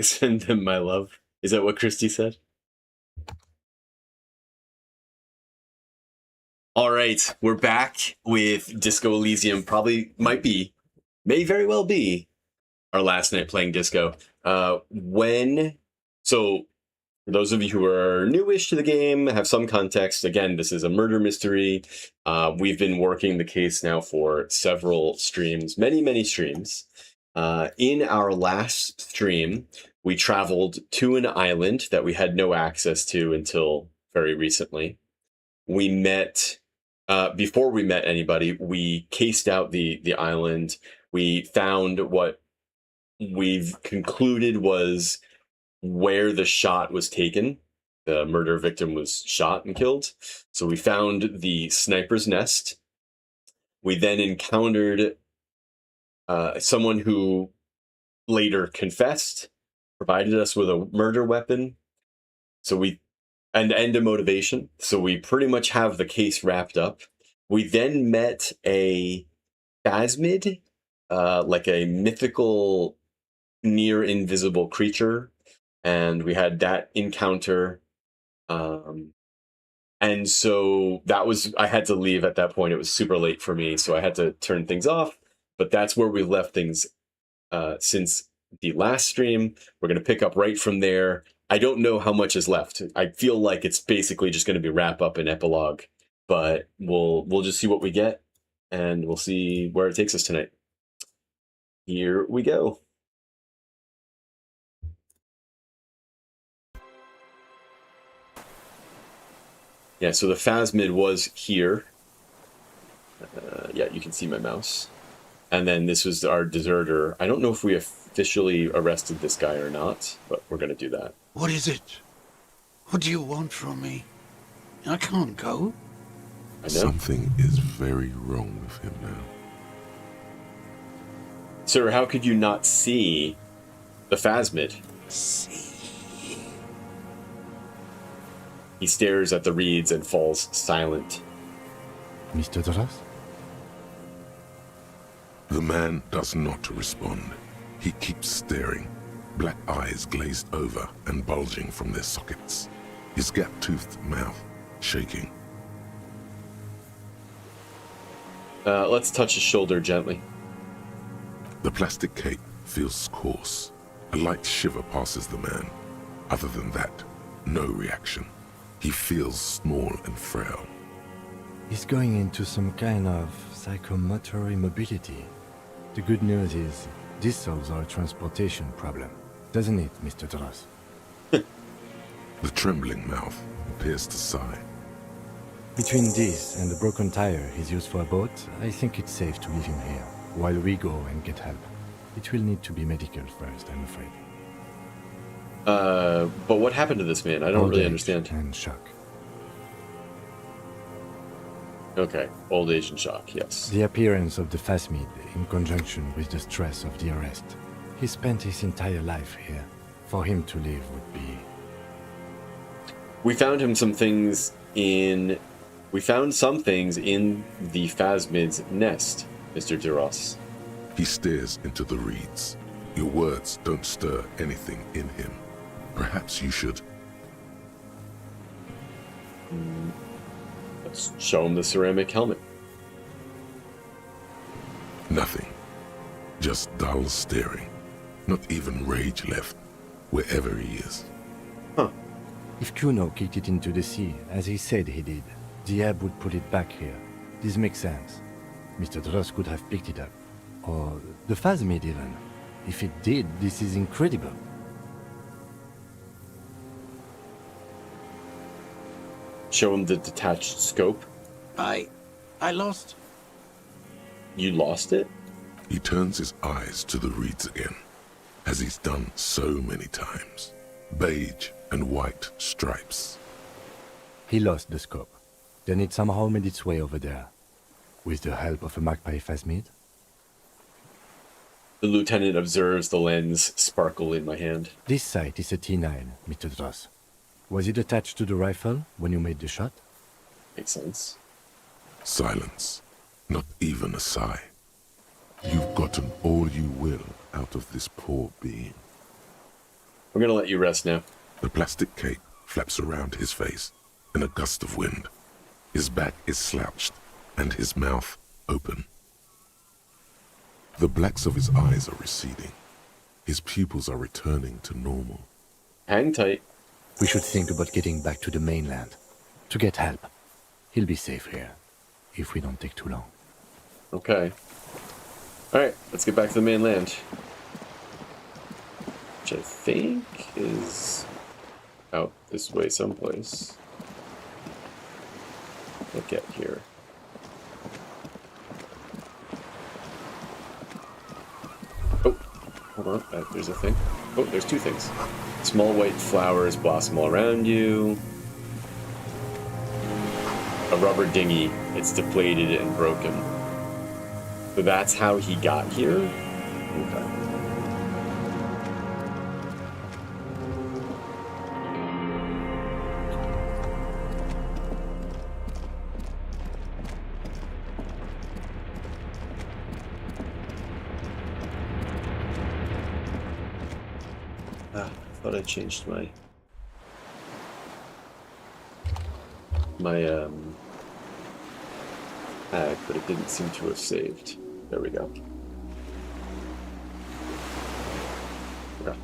Send them my love. Is that what Christy said? All right, we're back with Disco Elysium. May very well be our last night playing Disco. For those of you who are newish to the game, have some context, again, this is a murder mystery. We've been working the case now for several streams, many streams. In our last stream, we traveled to an island that we had no access to until very recently. We met, before we met anybody, we cased out the island. We found what we've concluded was where the shot was taken. The murder victim was shot and killed. So we found the sniper's nest. We then encountered someone who later confessed, provided us with a murder weapon. And a motivation. So we pretty much have the case wrapped up. We then met a phasmid, like a mythical near invisible creature. And we had that encounter. And so I had to leave at that point. It was super late for me, so I had to turn things off. But that's where we left things since the last stream. We're going to pick up right from there. I don't know how much is left. I feel like it's basically just going to be wrap up and epilogue, but we'll just see what we get, and we'll see where it takes us tonight. Here we go. Yeah, so the phasmid was here. Yeah, you can see my mouse. And then this was our deserter. I don't know if we officially arrested this guy or not, but we're going to do that. What is it? What do you want from me? I can't go. I know. Something is very wrong with him now. Sir, how could you not see the phasmid? See. He stares at the reeds and falls silent. Mr. Thurs? The man does not respond. He keeps staring, black eyes glazed over and bulging from their sockets, his gap-toothed mouth shaking. Let's touch his shoulder gently. The plastic cape feels coarse. A light shiver passes the man. Other than that, no reaction. He feels small and frail. He's going into some kind of psychomotor immobility. The good news is, this solves our transportation problem, doesn't it, Mr. Thurs? The trembling mouth appears to sigh. Between this and the broken tire he's used for a boat, I think it's safe to leave him here, while we go and get help. It will need to be medical first, I'm afraid. But what happened to this man? I don't really understand. And shock. Okay, old age and shock, yes. The appearance of the phasmid in conjunction with the stress of the arrest. He spent his entire life here. For him to leave would be... We found some things in the phasmid's nest, Mr. Duras. He stares into the reeds. Your words don't stir anything in him. Perhaps you should... Let's show him the ceramic helmet. Nothing. Just dull staring. Not even rage left, wherever he is. Huh. If Kuno kicked it into the sea, as he said he did, the ebb would put it back here. This makes sense. Mr. Thurs could have picked it up. Or the phasmid even. If it did, this is incredible. Show him the detached scope. I lost. You lost it? He turns his eyes to the reeds again, as he's done so many times. Beige and white stripes. He lost the scope. Then it somehow made its way over there. With the help of a magpie phasmid? The lieutenant observes the lens sparkle in my hand. This sight is a T9, Mr. Thurs. Was it attached to the rifle when you made the shot? Makes sense. Silence. Not even a sigh. You've gotten all you will out of this poor being. We're gonna let you rest now. The plastic cape flaps around his face in a gust of wind. His back is slouched and his mouth open. The blacks of his eyes are receding. His pupils are returning to normal. Hang tight. We should think about getting back to the mainland. To get help. He'll be safe here. If we don't take too long. Okay. Alright, let's get back to the mainland. Which I think is out this way someplace. Look at here. Oh, hold on. There's a thing. Oh, there's two things. Small white flowers blossom all around you. A rubber dinghy. It's deflated and broken. So that's how he got here? Okay. I thought I changed my tag, but it didn't seem to have saved. There we go. Okay.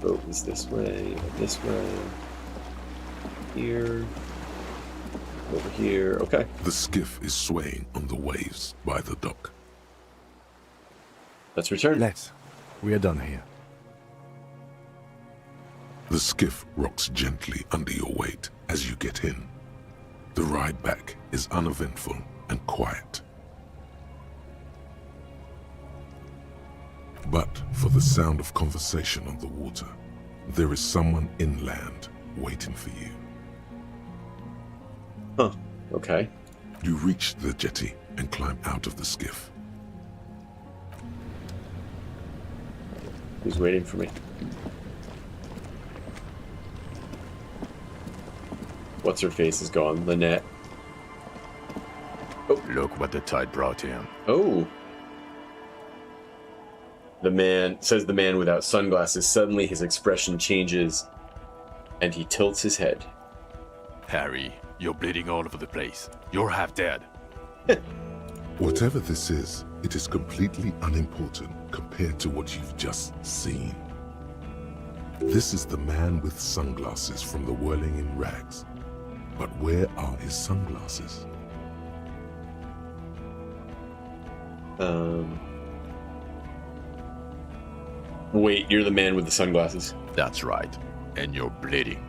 Boat is this way, this way, here, over here. Okay. The skiff is swaying on the waves by the dock. Let's return. Let's. We are done here. The skiff rocks gently under your weight as you get in. The ride back is uneventful and quiet. But for the sound of conversation on the water, there is someone inland waiting for you. Huh. Okay. You reach the jetty and climb out of the skiff. Who's waiting for me? What's her face is gone. Lynette. Oh. Look what the tide brought him. Oh. The man, says the man without sunglasses. Suddenly his expression changes and he tilts his head. Harry, you're bleeding all over the place. You're half dead. Whatever this is, it is completely unimportant compared to what you've just seen. This is the man with sunglasses from the Whirling in Rags. But where are his sunglasses? Wait, you're the man with the sunglasses. That's right. And you're bleeding.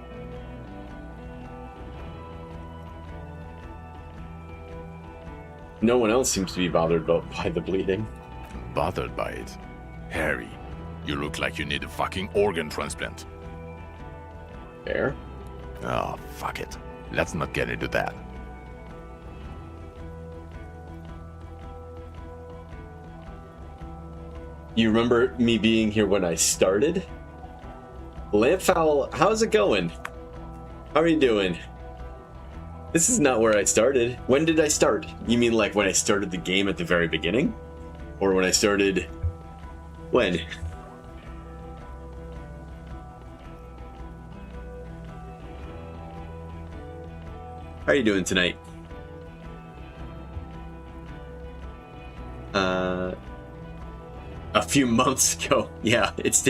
No one else seems to be bothered by the bleeding. Bothered by it? Harry, you look like you need a fucking organ transplant. Fair. Oh, fuck it. Let's not get into that. You remember me being here when I started? Lampfowl, how's it going? How are you doing? This is not where I started. When did I start? You mean like when I started the game at the very beginning? Or when I started... When? How are you doing tonight? A few months ago. Yeah, this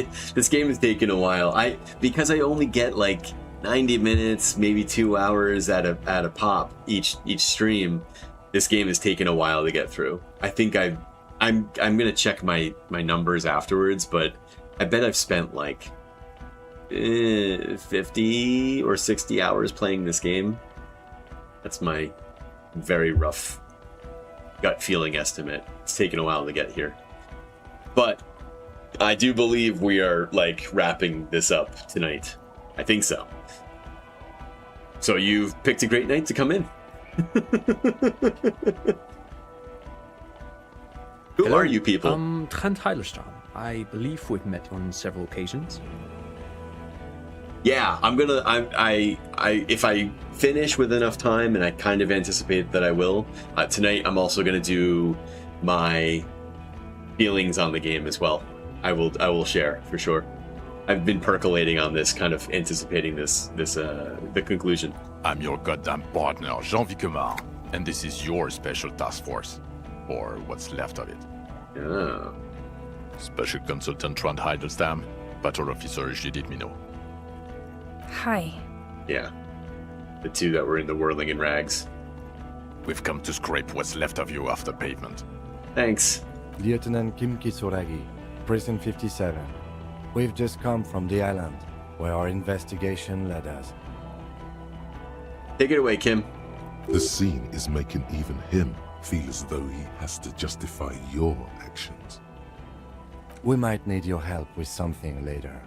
game has taken a while. Because I only get like 90 minutes, maybe 2 hours at a pop each stream. This game has taken a while to get through. I think I'm gonna check my numbers afterwards, but I bet I've spent like 50 or 60 hours playing this game. That's my very rough gut feeling estimate. It's taken a while to get here. But I do believe we are like wrapping this up tonight. I think so. So you've picked a great night to come in. Who are you people? Trent Heilerstein. I believe we've met on several occasions. Yeah, if I finish with enough time, and I kind of anticipate that I will, tonight I'm also gonna do my feelings on the game as well. I will share for sure. I've been percolating on this, kind of anticipating the conclusion. I'm your goddamn partner, Jean Vicomar, and this is your special task force. Or what's left of it. Oh. Special Consultant Trond Heidelstam, Battle Officer Judith Minot. Hi. Yeah. The two that were in the whirling in rags. We've come to scrape what's left of you off the pavement. Thanks. Lieutenant Kim Kisuragi, Prison 57. We've just come from the island, where our investigation led us. Take it away, Kim. The scene is making even him feel as though he has to justify your actions. We might need your help with something later.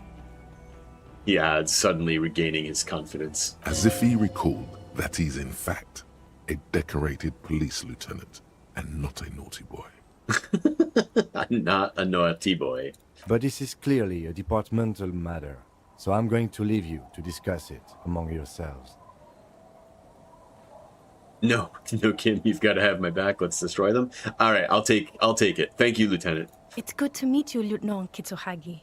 He adds, suddenly regaining his confidence. As if he recalled that he's in fact a decorated police lieutenant and not a naughty boy. I'm not a naughty boy. But this is clearly a departmental matter, so I'm going to leave you to discuss it among yourselves. No, Kim, you've got to have my back. Let's destroy them. All right, I'll take it. Thank you, Lieutenant. It's good to meet you, Lieutenant Kitsuhagi.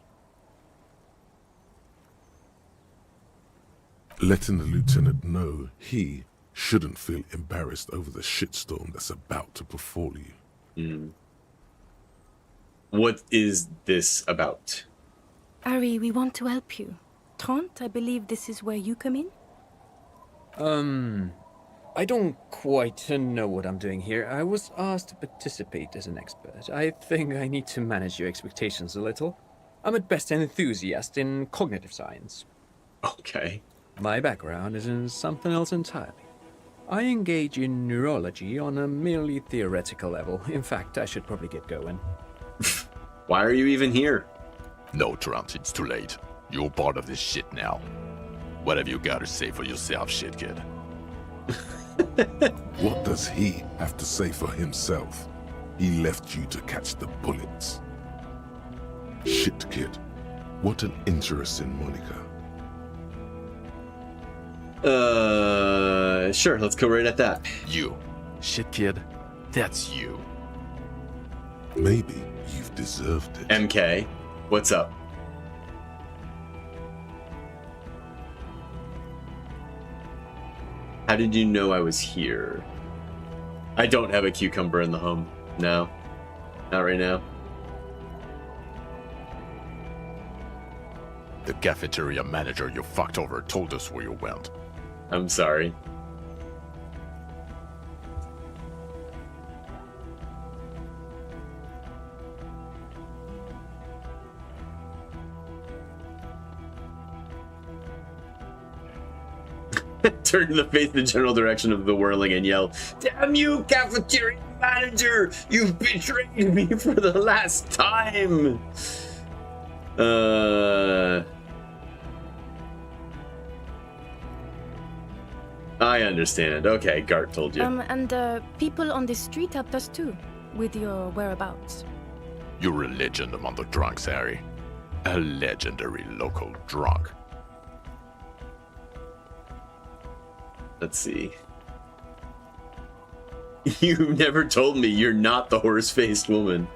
Letting the lieutenant know he shouldn't feel embarrassed over the shitstorm that's about to befall you. What is this about? Ari, we want to help you. Trent, I believe this is where you come in? I don't quite know what I'm doing here. I was asked to participate as an expert. I think I need to manage your expectations a little. I'm at best an enthusiast in cognitive science. Okay. My background is in something else entirely. I engage in neurology on a merely theoretical level. In fact, I should probably get going. Why are you even here? No, Trent, it's too late. You're part of this shit now. What have you got to say for yourself, shit kid? What does he have to say for himself? He left you to catch the bullets. Shit kid, what an interesting moniker. Sure, let's go right at that. You. Shit kid, that's you. Maybe you've deserved it. MK, what's up? How did you know I was here? I don't have a cucumber in the home. No. Not right now. The cafeteria manager you fucked over told us where you went. I'm sorry. Turn to face the general direction of the whirling and yell, "Damn you, cafeteria manager! You've betrayed me for the last time!" I understand. Okay, Gart told you. And people on the street helped us too, with your whereabouts. You're a legend among the drunks, Harry. A legendary local drunk. Let's see. You never told me you're not the horse-faced woman.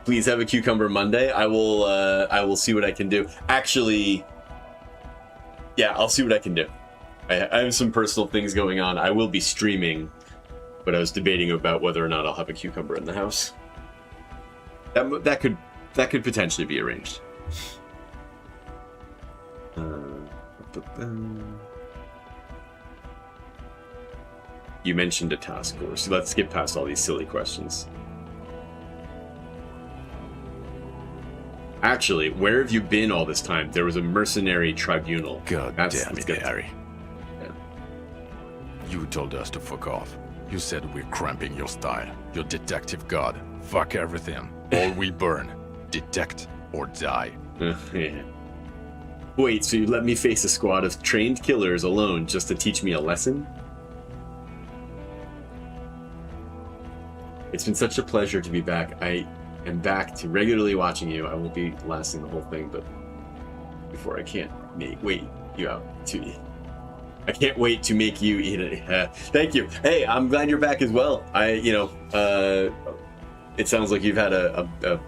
Please have a cucumber Monday. I will see what I can do. Actually, yeah, I'll see what I can do. I have some personal things going on. I will be streaming, but I was debating about whether or not I'll have a cucumber in the house. That could potentially be arranged. You mentioned a task force. Let's skip past all these silly questions. Actually, where have you been all this time? There was a mercenary tribunal. God damn it, good. Harry. Yeah. You told us to fuck off. You said we're cramping your style. Your detective god. Fuck everything. All we burn. Detect or die. Yeah. Wait, so you let me face a squad of trained killers alone just to teach me a lesson? It's been such a pleasure to be back. I am back to regularly watching you. I won't be lasting the whole thing, but before I can't wait you out to I can't wait to make you eat it. Thank you. Hey, I'm glad you're back as well. it sounds like you've had a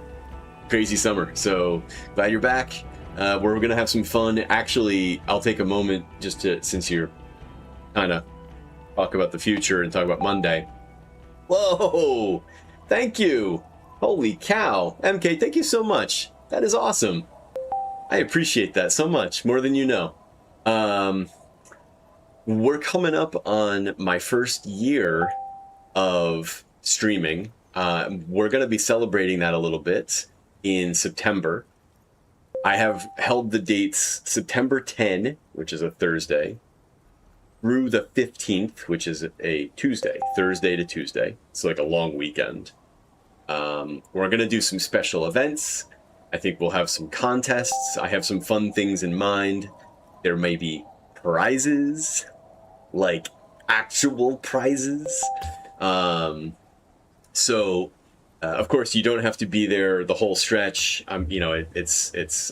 crazy summer. So glad you're back. We're gonna have some fun. Actually, I'll take a moment just to, since you're kind of talk about the future and talk about Monday. Whoa! Thank you. Holy cow, MK! Thank you so much. That is awesome. I appreciate that so much, more than you know. We're coming up on my first year of streaming. We're going to be celebrating that a little bit in September. I have held the dates September 10, which is a Thursday, through the 15th, which is a Tuesday, Thursday to Tuesday. It's like a long weekend. We're going to do some special events. I think we'll have some contests. I have some fun things in mind. There may be prizes, like actual prizes. So, of course, you don't have to be there the whole stretch. You know, it's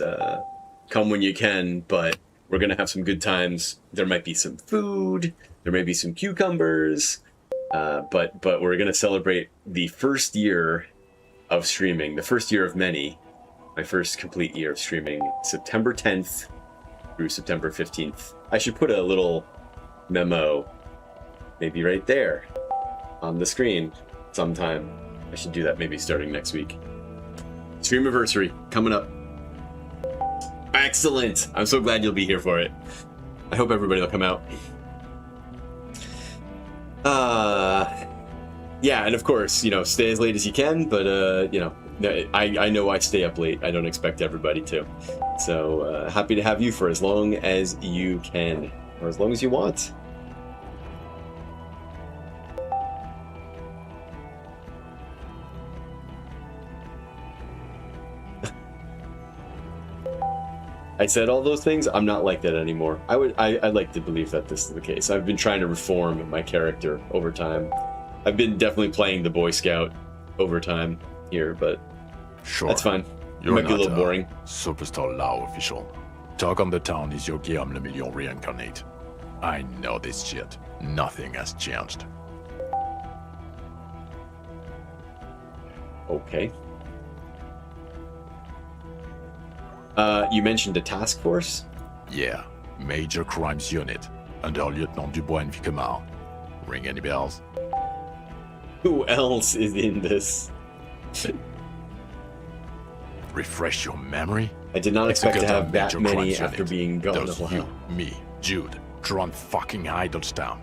come when you can, but we're gonna have some good times. There might be some food. There may be some cucumbers. But we're gonna celebrate the first year of streaming, the first year of many. My first complete year of streaming, September 10th through September 15th. I should put a little memo, maybe right there on the screen sometime. I should do that maybe starting next week. Streamiversary coming up. Excellent. I'm so glad you'll be here for it. I hope everybody will come out. Yeah, and of course, you know, stay as late as you can, but you know, I know I stay up late. I don't expect everybody to. So happy to have you for as long as you can, or as long as you want. I said all those things. I'm not like that anymore. I'd like to believe that this is the case. I've been trying to reform my character over time. I've been definitely playing the Boy Scout over time here, but Sure. that's fine. It You're might be a not little boring. Superstar Lao official. Talk on the town is your Guillaume Le Million reincarnate. I know this shit. Nothing has changed. Okay. You mentioned a task force? Yeah, Major Crimes Unit, under Lieutenant Dubois and Vicomar. Ring any bells? Who else is in this? Refresh your memory? I did not expect to have that Major many Crimes after Unit. being gone a Those while. you, me, Jude, Dron fucking Idlestown,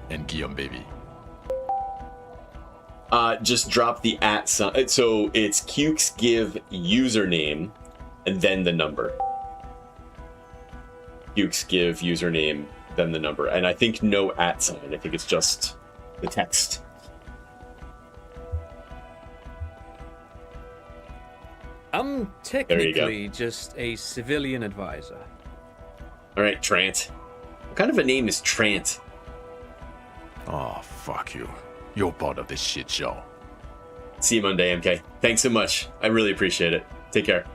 and Guillaume baby. Just drop the @ sign. So it's Cukes give username and then the number. Cukes give username, then the number. And I think no @ sign. I think it's just the text. I'm technically just a civilian advisor. All right, Trant. What kind of a name is Trant? Oh, fuck you. You're part of this shit show. See you Monday, MK. Thanks so much. I really appreciate it. Take care.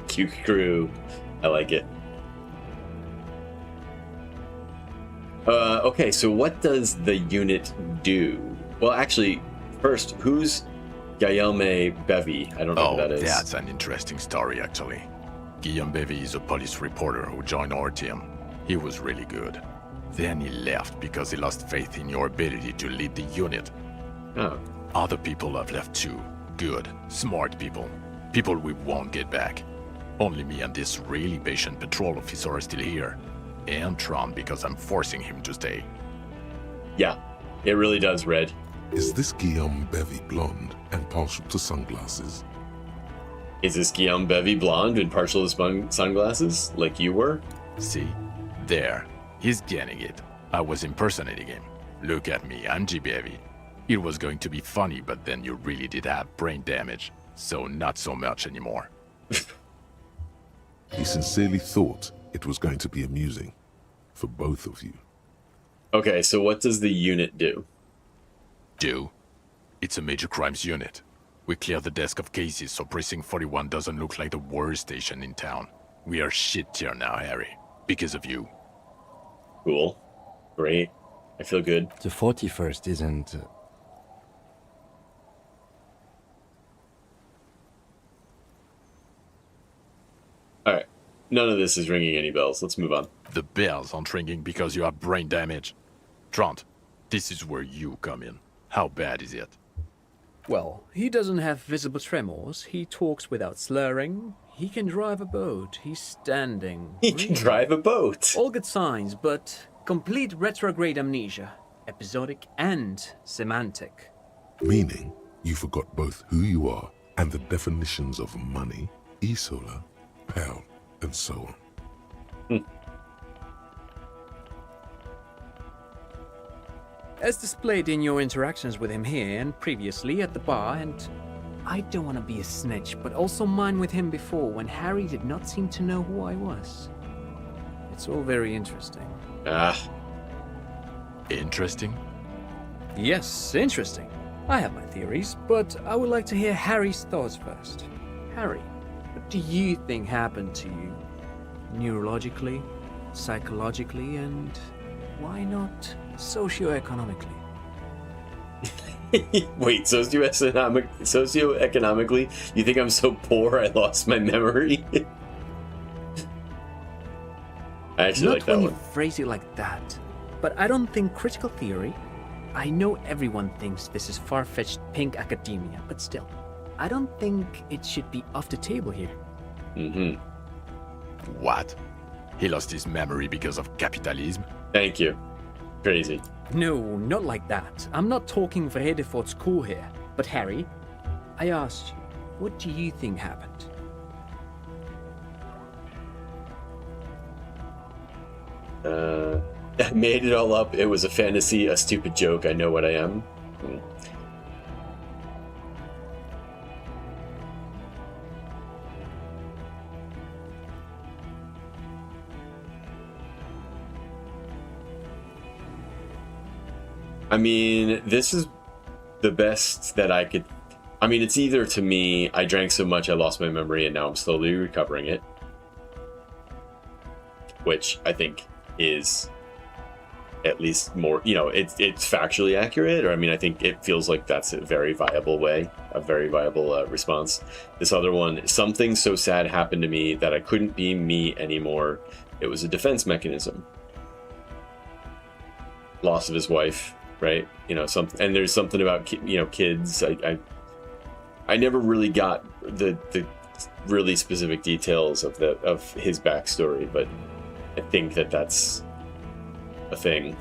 Cute crew. I like it. Okay, so what does the unit do? Well, actually, first, who's Guillaume Bevy? I don't know who that is. That's an interesting story, actually. Guillaume Bevy is a police reporter who joined our team. He was really good. Then he left because he lost faith in your ability to lead the unit. Oh. Other people have left too. Good, smart people. People we won't get back. Only me and this really patient patrol officer are still here. And Tron because I'm forcing him to stay. Yeah, it really does, Red. Is this Guillaume Bevy blonde and partial to sunglasses? Is this Guillaume Bevy blonde and partial to sunglasses, like you were? See? There. He's getting it. I was impersonating him. Look at me, I'm G Bevy. It was going to be funny, but then you really did have brain damage. So not so much anymore. He sincerely thought it was going to be amusing for both of you. Okay, so what does the unit do? Do? It's a major crimes unit. We clear the desk of cases so Precinct 41 doesn't look like the worst station in town. We are shit tier now, Harry. Because of you. Cool. Great. I feel good. The 41st isn't... All right. None of this is ringing any bells. Let's move on. The bells aren't ringing because you have brain damage. Trant, this is where you come in. How bad is it? Well, he doesn't have visible tremors. He talks without slurring. He can drive a boat. He's standing. He can drive a boat. All good signs, but complete retrograde amnesia. Episodic and semantic. Meaning, you forgot both who you are and the definitions of money, Isola, Pell, and so on. As displayed in your interactions with him here and previously at the bar, and I don't want to be a snitch, but also mine with him before when Harry did not seem to know who I was. It's all very interesting. Ah. Interesting? Yes, interesting. I have my theories, but I would like to hear Harry's thoughts first. Harry, what do you think happened to you? Neurologically, psychologically, and why not socioeconomically? Wait, socioeconomically? You think I'm so poor I lost my memory? I actually Not like that when one. you phrase it like that, but I don't think critical theory. I know everyone thinks this is far-fetched pink academia, but still, I don't think it should be off the table here. Mm-hmm. What? He lost his memory because of capitalism? Thank you. Crazy. No, not like that. I'm not talking Vredefort school here. But Harry, I asked you, what do you think happened? I made it all up. It was a fantasy, a stupid joke. I know what I am. I mean, this is the best that I could... I mean, it's either to me, I drank so much I lost my memory and now I'm slowly recovering it. Which I think is at least more, you know, it's factually accurate, or I mean, I think it feels like that's a very viable way, a very viable response. This other one, something so sad happened to me that I couldn't be me anymore. It was a defense mechanism. Loss of his wife, right? You know, something, and there's something about, you know, kids. I never really got the really specific details of his backstory, but I think that's a thing.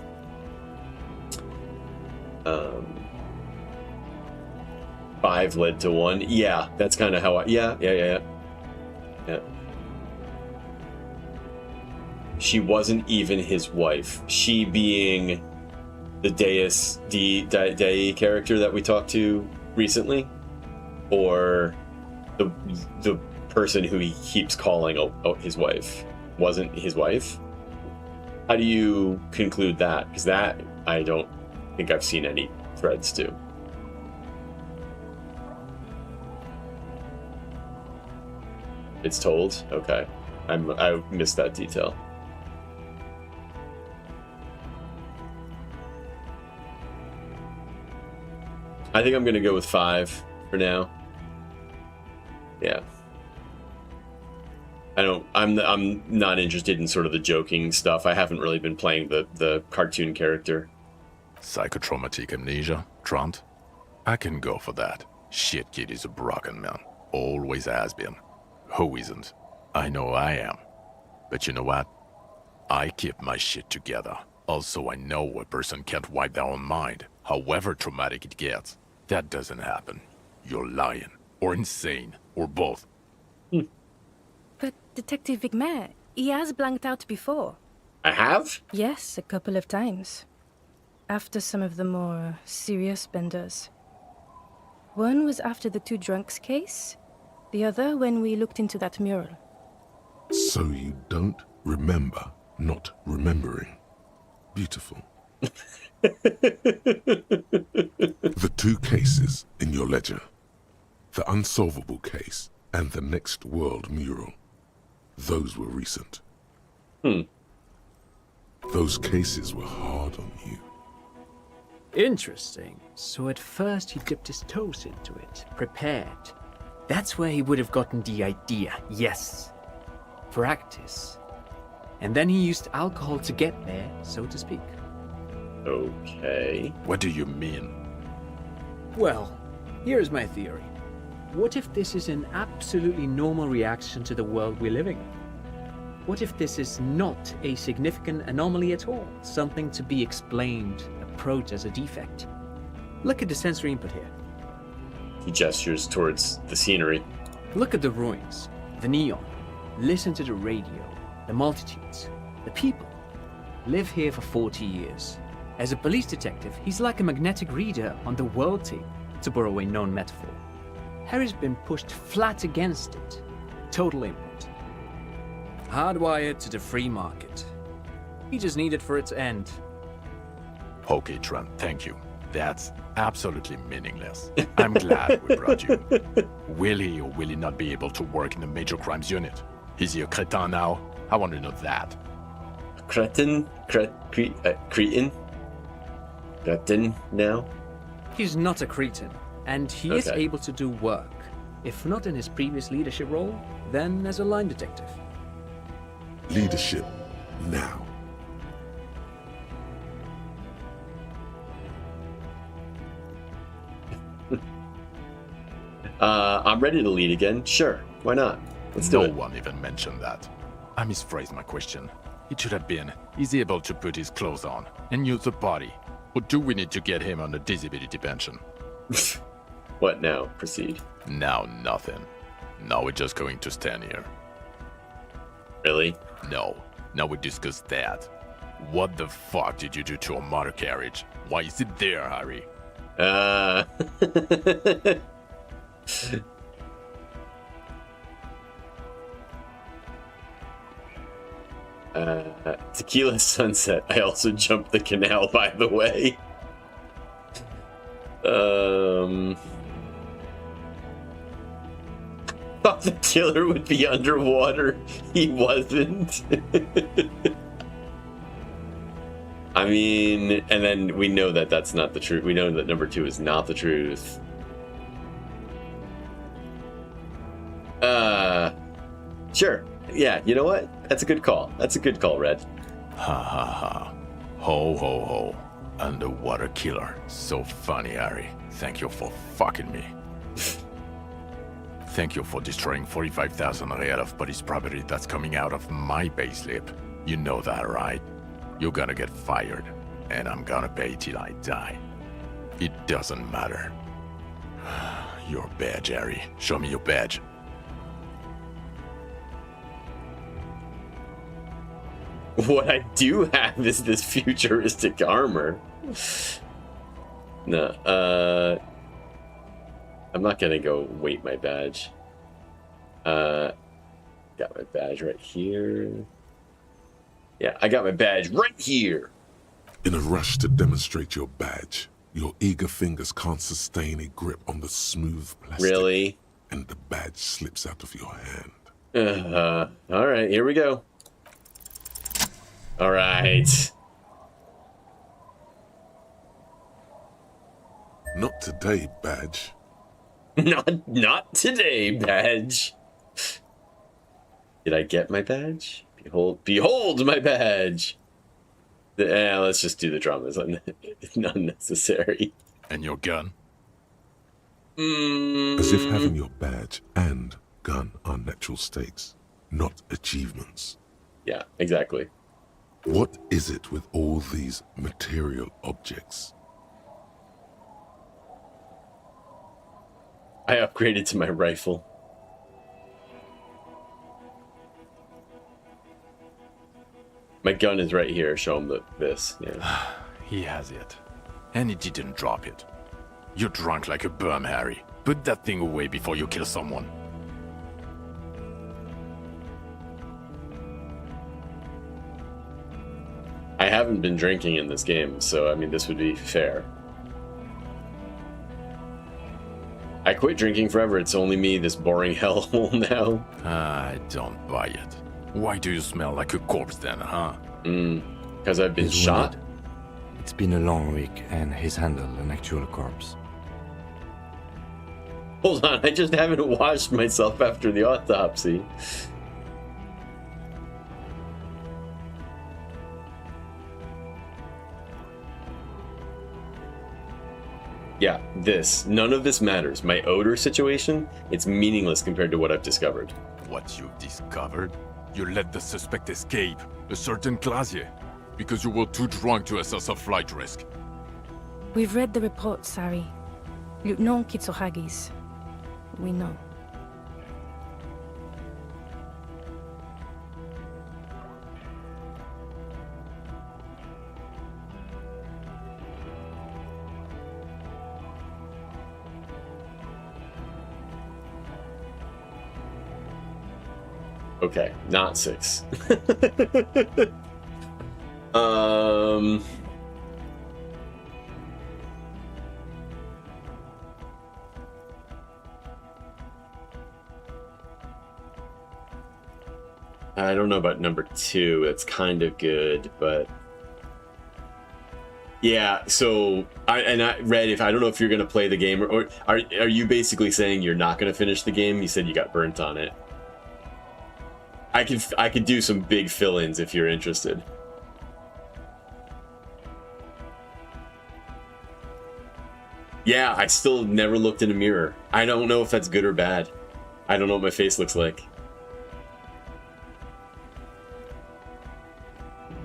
5 led to 1. Yeah, that's kind of how I... Yeah. She wasn't even his wife. She being the Deus Dei character that we talked to recently, or the person who he keeps calling his wife wasn't his wife. How do you conclude that? Because that I don't think I've seen any threads to. It's told? Okay. I missed that detail. I think I'm gonna go with 5 for now. Yeah. I'm not interested in sort of the joking stuff. I haven't really been playing the cartoon character. Psychotraumatic amnesia, Trant? I can go for that. Shit kid is a broken man. Always has been. Who isn't? I know I am. But you know what? I keep my shit together. Also, I know a person can't wipe their own mind, however traumatic it gets. That doesn't happen. You're lying, or insane, or both. But Detective Vigmer, he has blanked out before. I have? Yes, a couple of times. After some of the more serious benders. One was after the 2 drunks case, the other when we looked into that mural. So you don't remember not remembering. Beautiful. The 2 cases in your ledger. The unsolvable case and the Next World mural. Those were recent. Those cases were hard on you. Interesting. So at first he dipped his toes into it, prepared. That's where he would have gotten the idea, yes. Practice. And then he used alcohol to get there, so to speak. Okay. What do you mean? Well, here's my theory. What if this is an absolutely normal reaction to the world we're living in? What if this is not a significant anomaly at all? Something to be explained, approached as a defect? Look at the sensory input here. He gestures towards the scenery. Look at the ruins, the neon. Listen to the radio, the multitudes, the people. Live here for 40 years. As a police detective, he's like a magnetic reader on the world tape, to borrow a known metaphor. Harry's been pushed flat against it. Total input. Hardwired to the free market. He just needed for it to end. Okay, Trent, thank you. That's absolutely meaningless. I'm glad we brought you. Will he or will he not be able to work in the major crimes unit? Is he a cretin now? I want to know that. Cretin? Cretin? Cretin now? He's not a cretin, and he is Okay. able to do work. If not in his previous leadership role, then as a line detective. Leadership, now. I'm ready to lead again. Sure, why not? Let's do No it. one even mentioned that. I misphrased my question. It should have been, is he able to put his clothes on and use the body? Or do we need to get him on a disability pension? What now? Proceed. Now nothing. Now we're just going to stand here. Really? No. Now we discuss that. What the fuck did you do to a motor carriage? Why is it there, Harry? Tequila Sunset. I also jumped the canal, by the way. Thought the killer would be underwater. He wasn't. I mean, and then we know that that's not the truth. We know that number 2 is not the truth. Sure. Yeah, you know what? That's a good call. That's a good call, Red. Ha ha ha. Ho ho ho. Underwater killer. So funny, Harry. Thank you for fucking me. Thank you for destroying 45,000 real of police property that's coming out of my payslip. You know that, right? You're gonna get fired, and I'm gonna pay till I die. It doesn't matter. Your badge, Harry. Show me your badge. What I do have is this futuristic armor. No, I'm not gonna go weight my badge. Got my badge right here. Yeah, I got my badge right here. In a rush to demonstrate your badge, your eager fingers can't sustain a grip on the smooth plastic. Really? And the badge slips out of your hand. All right, here we go. All right. Not today, badge. Not today, badge. Did I get my badge? Behold my badge. Let's just do the dramas. Unnecessary. And your gun? As if having your badge and gun are natural states, not achievements. Yeah, exactly. What is it with all these material objects? I upgraded to my rifle. My gun is right here. Show him this. Yeah. He has it. And he didn't drop it. You're drunk like a bum, Harry. Put that thing away before you kill someone. I haven't been drinking in this game, so I mean, this would be fair. I quit drinking forever. It's only me, this boring hellhole now. I don't buy it. Why do you smell like a corpse then, huh? Because I've been He's shot? wounded. It's been a long week, and he's handled an actual corpse. Hold on, I just haven't washed myself after the autopsy. Yeah, none of this matters. My odor situation, it's meaningless compared to what I've discovered. What you've discovered? You let the suspect escape, a certain Clasier, because you were too drunk to assess a flight risk. We've read the report, Sari. Lieutenant Kitsuhagi's. We know. Okay, not 6. I don't know about number 2. It's kind of good, but yeah. So I read, if I don't know if you're gonna play the game, or are you basically saying you're not gonna finish the game? You said you got burnt on it. I could do some big fill-ins if you're interested. Yeah, I still never looked in a mirror. I don't know if that's good or bad. I don't know what my face looks like.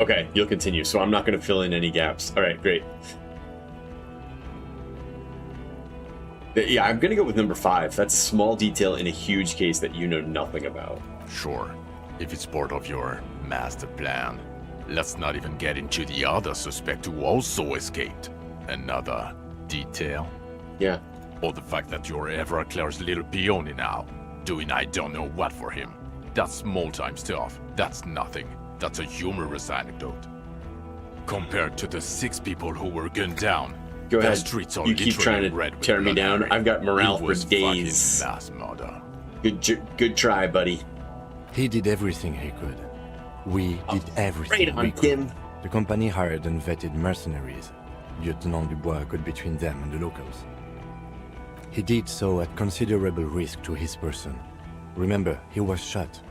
Okay, you'll continue, so I'm not going to fill in any gaps. All right, great. Yeah, I'm going to go with number 5. That's a small detail in a huge case that you know nothing about. Sure, if it's part of your master plan. Let's not even get into the other suspect who also escaped. Another detail? Yeah. Or the fact that you're Everclear's little peony now, doing I don't know what for him. That's small-time stuff. That's nothing. That's a humorous anecdote. Compared to the 6 people who were gunned down, Go the ahead. streets are You keep trying literally to red with tear me blood down. and I've got morale it for was days. fucking mass murder. Good try, buddy. He did everything he could. We did everything Right we on, could. Kim. The company hired and vetted mercenaries. Lieutenant Dubois got between them and the locals. He did so at considerable risk to his person. Remember, he was shot.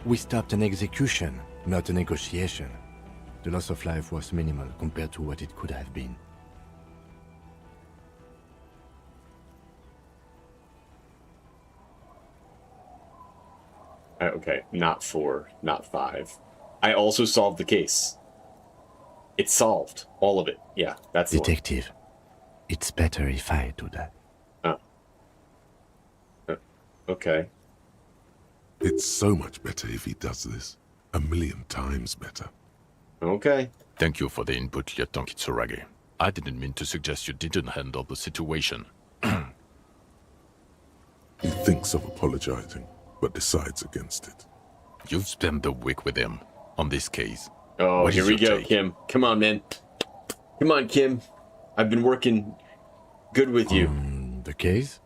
We stopped an execution, not a negotiation. The loss of life was minimal compared to what it could have been. Okay, not 4, not 5. I also solved the case. It's solved. All of it. Yeah, that's the one. Detective, it's better if I do that. Okay. It's so much better if he does this. 1,000,000 times better. Okay. Thank you for the input, Lieutenant Kitsuragi. I didn't mean to suggest you didn't handle the situation. He thinks of apologizing, but decides against it. You've spent the week with him on this case. Oh, What here is we your go, take? Kim. Come on, man. Come on, Kim. I've been working good with you. The case?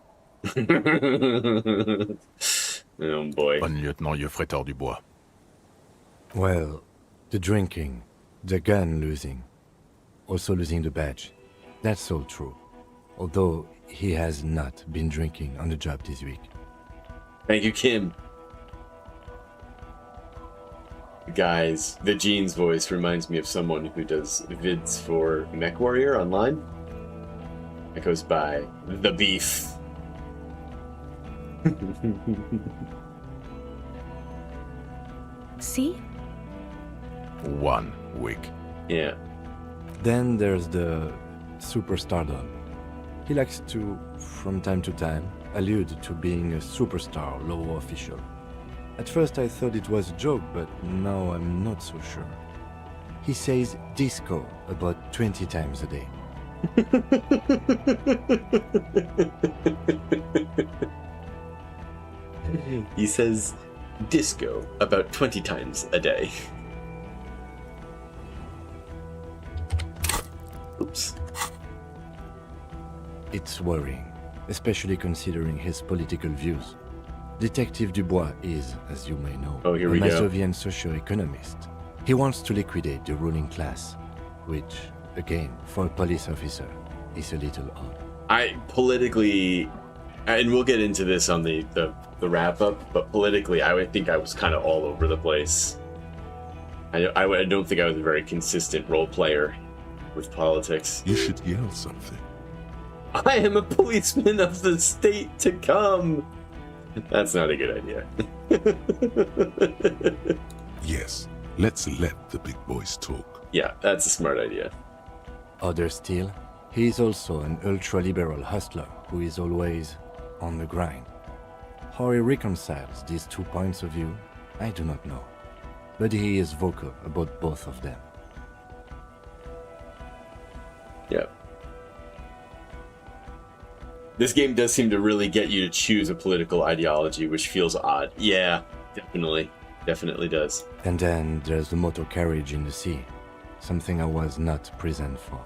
Oh, boy. Bon lieutenant Geoffrey Dubois. Well, the drinking, the gun losing, also losing the badge. That's all true. Although he has not been drinking on the job this week. Thank you, Kim. Guys, the Jeans voice reminds me of someone who does vids for MechWarrior online. It goes by The Beef. See? 1 week. Yeah. Then there's the superstardom. He likes to, from time to time, allude to being a superstar law official. At first I thought it was a joke, but now I'm not so sure. He says disco about 20 times a day. He says disco about 20 times a day. Oops. It's worrying, especially considering his political views. Detective Dubois is, as you may know, Oh, here a we go. Masovian socio-economist. He wants to liquidate the ruling class, which, again, for a police officer, is a little odd. I politically, and we'll get into this on the wrap up, but politically, I would think I was kind of all over the place. I don't think I was a very consistent role player with politics. You should yell something. I am a policeman of the state to come. That's not a good idea. Yes, let's let the big boys talk. Yeah, that's a smart idea. Other still, he is also an ultra-liberal hustler who is always on the grind. How he reconciles these 2 points of view, I do not know. But he is vocal about both of them. Yeah. This game does seem to really get you to choose a political ideology, which feels odd. Yeah, definitely. Definitely does. And then there's the motor carriage in the sea, something I was not present for.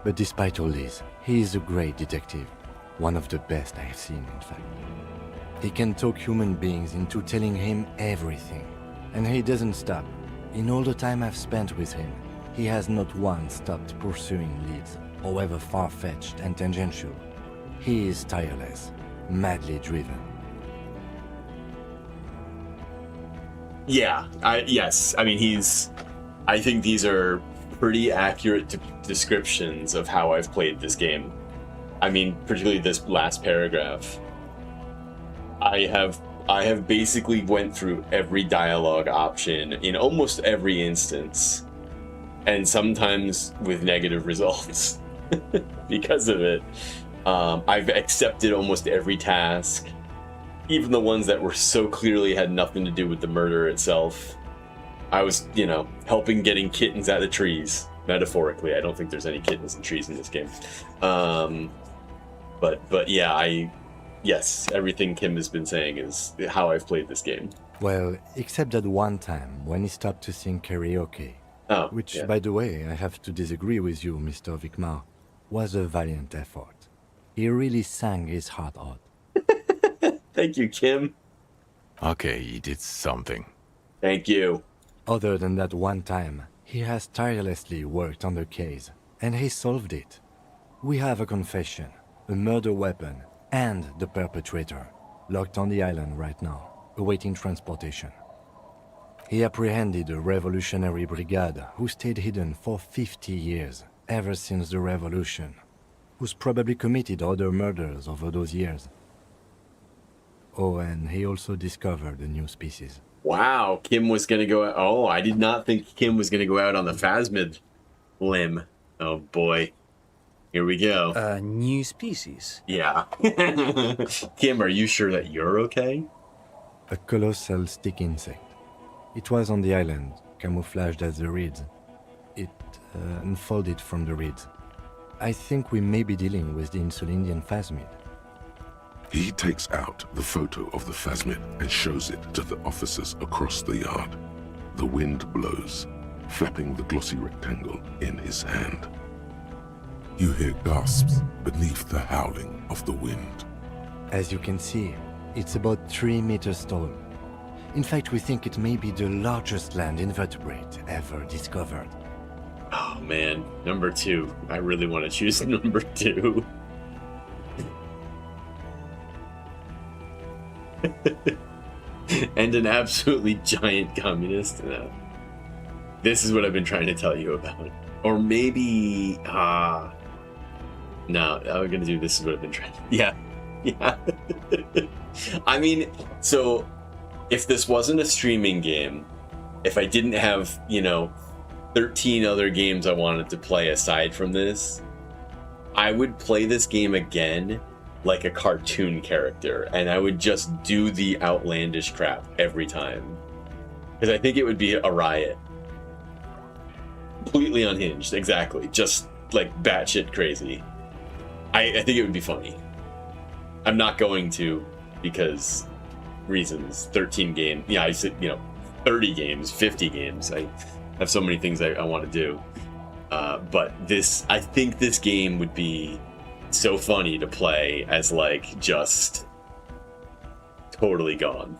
But despite all this, he is a great detective, one of the best I have seen, in fact. He can talk human beings into telling him everything, and he doesn't stop. In all the time I've spent with him, he has not once stopped pursuing leads, however far-fetched and tangential. He is tireless, madly driven. Yeah, yes. I mean, I think these are pretty accurate descriptions of how I've played this game. I mean, particularly this last paragraph. I have basically went through every dialogue option in almost every instance, and sometimes with negative results because of it. I've accepted almost every task, even the ones that were so clearly had nothing to do with the murder itself. I was, helping getting kittens out of trees, metaphorically. I don't think there's any kittens and trees in this game. But yeah, yes, everything Kim has been saying is how I've played this game. Well, except that one time when he stopped to sing karaoke, which, yeah. by the way, I have to disagree with you, Mr. Vicmar, was a valiant effort. He really sang his heart out. Thank you, Kim. Okay, he did something. Thank you. Other than that one time, he has tirelessly worked on the case, and he solved it. We have a confession, a murder weapon, and the perpetrator, locked on the island right now, awaiting transportation. He apprehended a revolutionary brigade who stayed hidden for 50 years, ever since the revolution, who's probably committed other murders over those years. Oh, and he also discovered a new species. Wow, Kim was going to go out. Oh, I did not think Kim was going to go out on the phasmid limb. Oh, boy. Here we go. New species? Yeah. Kim, are you sure that you're okay? A colossal stick insect. It was on the island, camouflaged as the reeds. It unfolded from the reeds. I think we may be dealing with the Insulindian phasmid. He takes out the photo of the phasmid and shows it to the officers across the yard. The wind blows, flapping the glossy rectangle in his hand. You hear gasps beneath the howling of the wind. As you can see, it's about 3 meters tall. In fact, we think it may be the largest land invertebrate ever discovered. Oh, man. Number 2. I really want to choose number 2. And an absolutely giant communist. No. This is what I've been trying to tell you about. Or maybe... no, I'm going to do this is what I've been trying to... Yeah. I mean, so if this wasn't a streaming game, if I didn't have, 13 other games I wanted to play aside from this, I would play this game again like a cartoon character, and I would just do the outlandish crap every time. Because I think it would be a riot. Completely unhinged, exactly. Just like batshit crazy. I think it would be funny. I'm not going to, because reasons. 13 games. Yeah, I said, 30 games, 50 games. I have so many things I want to do. But I think this game would be so funny to play as just totally gone.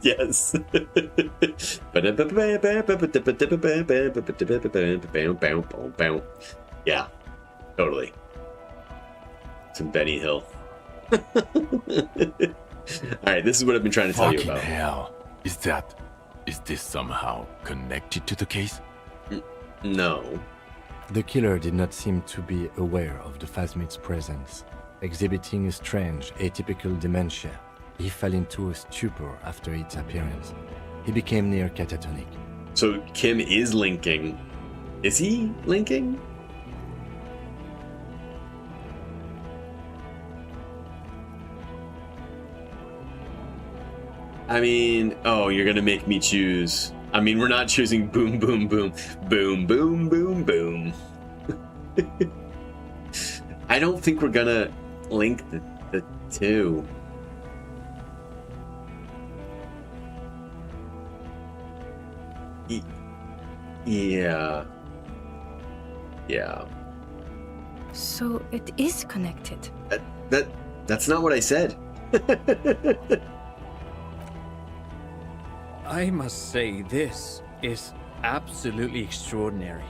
Yes. Yeah, totally. Some Benny Hill. All right, this is what I've been trying to tell you Fucking about. hell. Is this somehow connected to the case? No. The killer did not seem to be aware of the phasmid's presence. Exhibiting a strange, atypical dementia, he fell into a stupor after its appearance. He became near catatonic. So Kim is linking. Is he linking? I mean, oh, you're gonna make me choose. I mean, we're not choosing boom, boom, boom, boom, boom, boom, boom. I don't think we're gonna link the two. Yeah. Yeah. So it is connected. That's not what I said. I must say, this is absolutely extraordinary.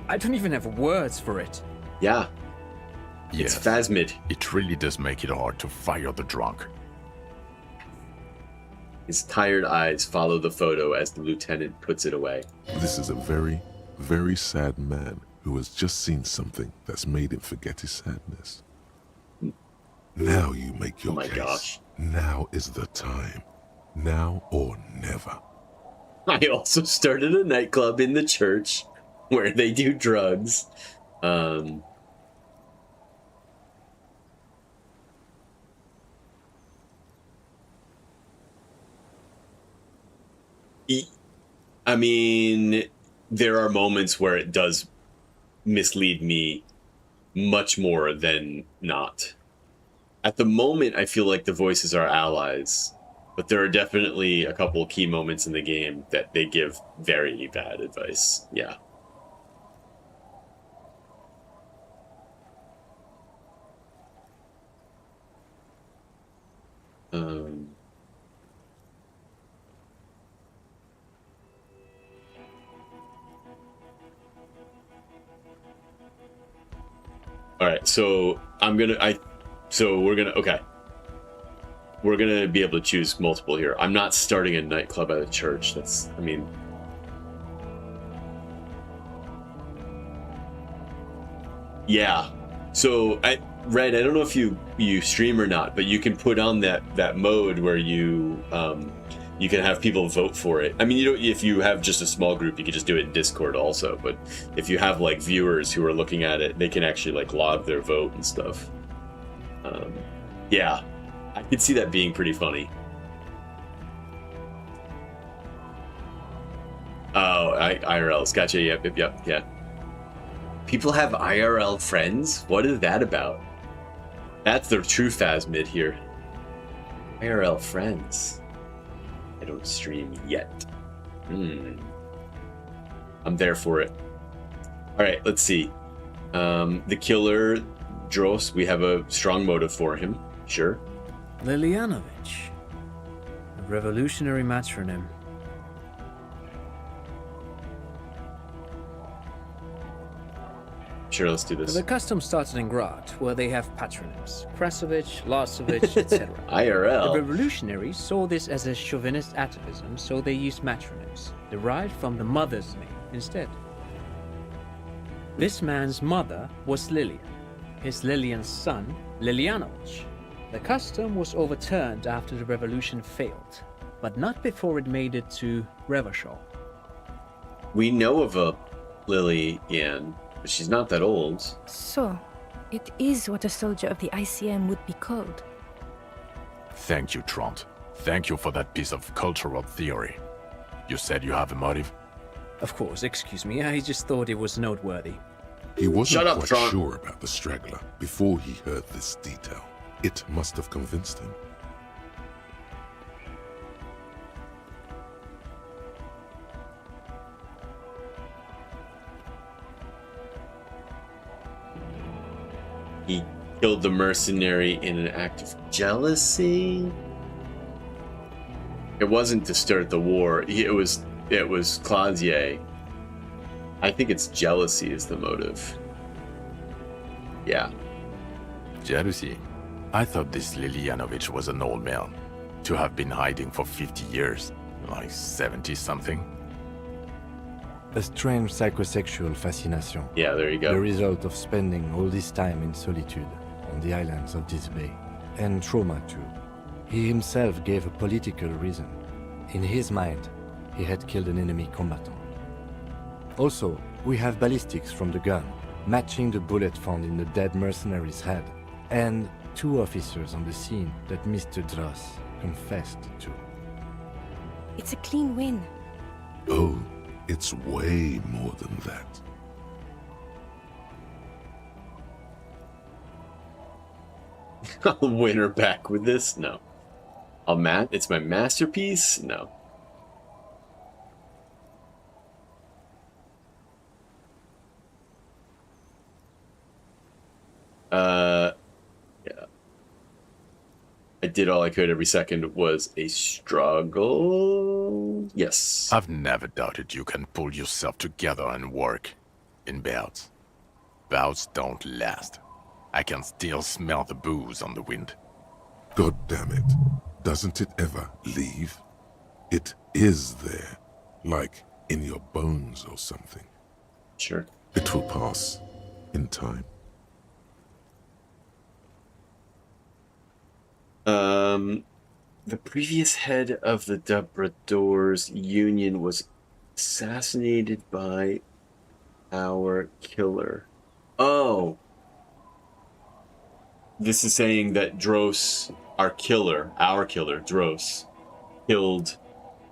I don't even have words for it. Yeah. Yes. It's phasmid. It really does make it hard to fire the drunk. His tired eyes follow the photo as the lieutenant puts it away. This is a very, very sad man who has just seen something that's made him forget his sadness. Now you make your Oh my case. gosh. Now is the time. Now or never. I also started a nightclub in the church where they do drugs. I mean, there are moments where it does mislead me much more than not. At the moment, I feel like the voices are allies, but there are definitely a couple key moments in the game that they give very bad advice. Yeah. All right, so we're gonna be able to choose multiple here. I'm not starting a nightclub at a church. Yeah. So Red, I don't know if you stream or not, but you can put on that mode where you can have people vote for it. I mean, if you have just a small group, you can just do it in Discord also. But if you have like viewers who are looking at it, they can actually like log their vote and stuff. Yeah, I could see that being pretty funny. Oh, IRLs, gotcha. Yep. Yeah. People have IRL friends? What is that about? That's the true phasmid here. IRL friends. I don't stream yet. I'm there for it. All right, let's see. The killer, Dros, we have a strong motive for him. Sure. Lilianovich. A revolutionary matronym. Sure, let's do this. The custom started in Grad, where they have patronyms. Krasovich, Lasovich, etc. The IRL. revolutionaries saw this as a chauvinist atavism, so they used matronyms, derived from the mother's name instead. This man's mother was Lilian, his Lilian's son, Lilianovich. The custom was overturned after the revolution failed, but not before it made it to Revachol. We know of a Lillian, but she's not that old. So, it is what a soldier of the ICM would be called. Thank you, Trant. Thank you for that piece of cultural theory. You said you have a motive? Of course, excuse me, I just thought it was noteworthy. He wasn't Shut up, quite Tron. sure about the straggler before he heard this detail. It must have convinced him. killed the mercenary in an act of jealousy. It wasn't to start the war. It was Claudier. I think it's jealousy is the motive. Yeah. Jealousy? I thought this Lilianovich was an old man. To have been hiding for 50 years. Like 70-something. A strange psychosexual fascination. Yeah, there you go. The result of spending all this time in solitude on the islands of this bay. And trauma too. He himself gave a political reason. In his mind, he had killed an enemy combatant. Also, we have ballistics from the gun, matching the bullet found in the dead mercenary's head, and 2 officers on the scene that Mr. Dross confessed to. It's a clean win. Oh, it's way more than that. I'll win her back with this? No. It's my masterpiece? No. Yeah. I did all I could. Every second was a struggle. Yes. I've never doubted you can pull yourself together and work. In bouts. Bouts don't last. I can still smell the booze on the wind. God damn it. Doesn't it ever leave? It is there. Like in your bones or something. Sure. It will pass. In time. The previous head of the Dubradors Union was assassinated by our killer. Oh. This is saying that Dross, our killer, Dross, killed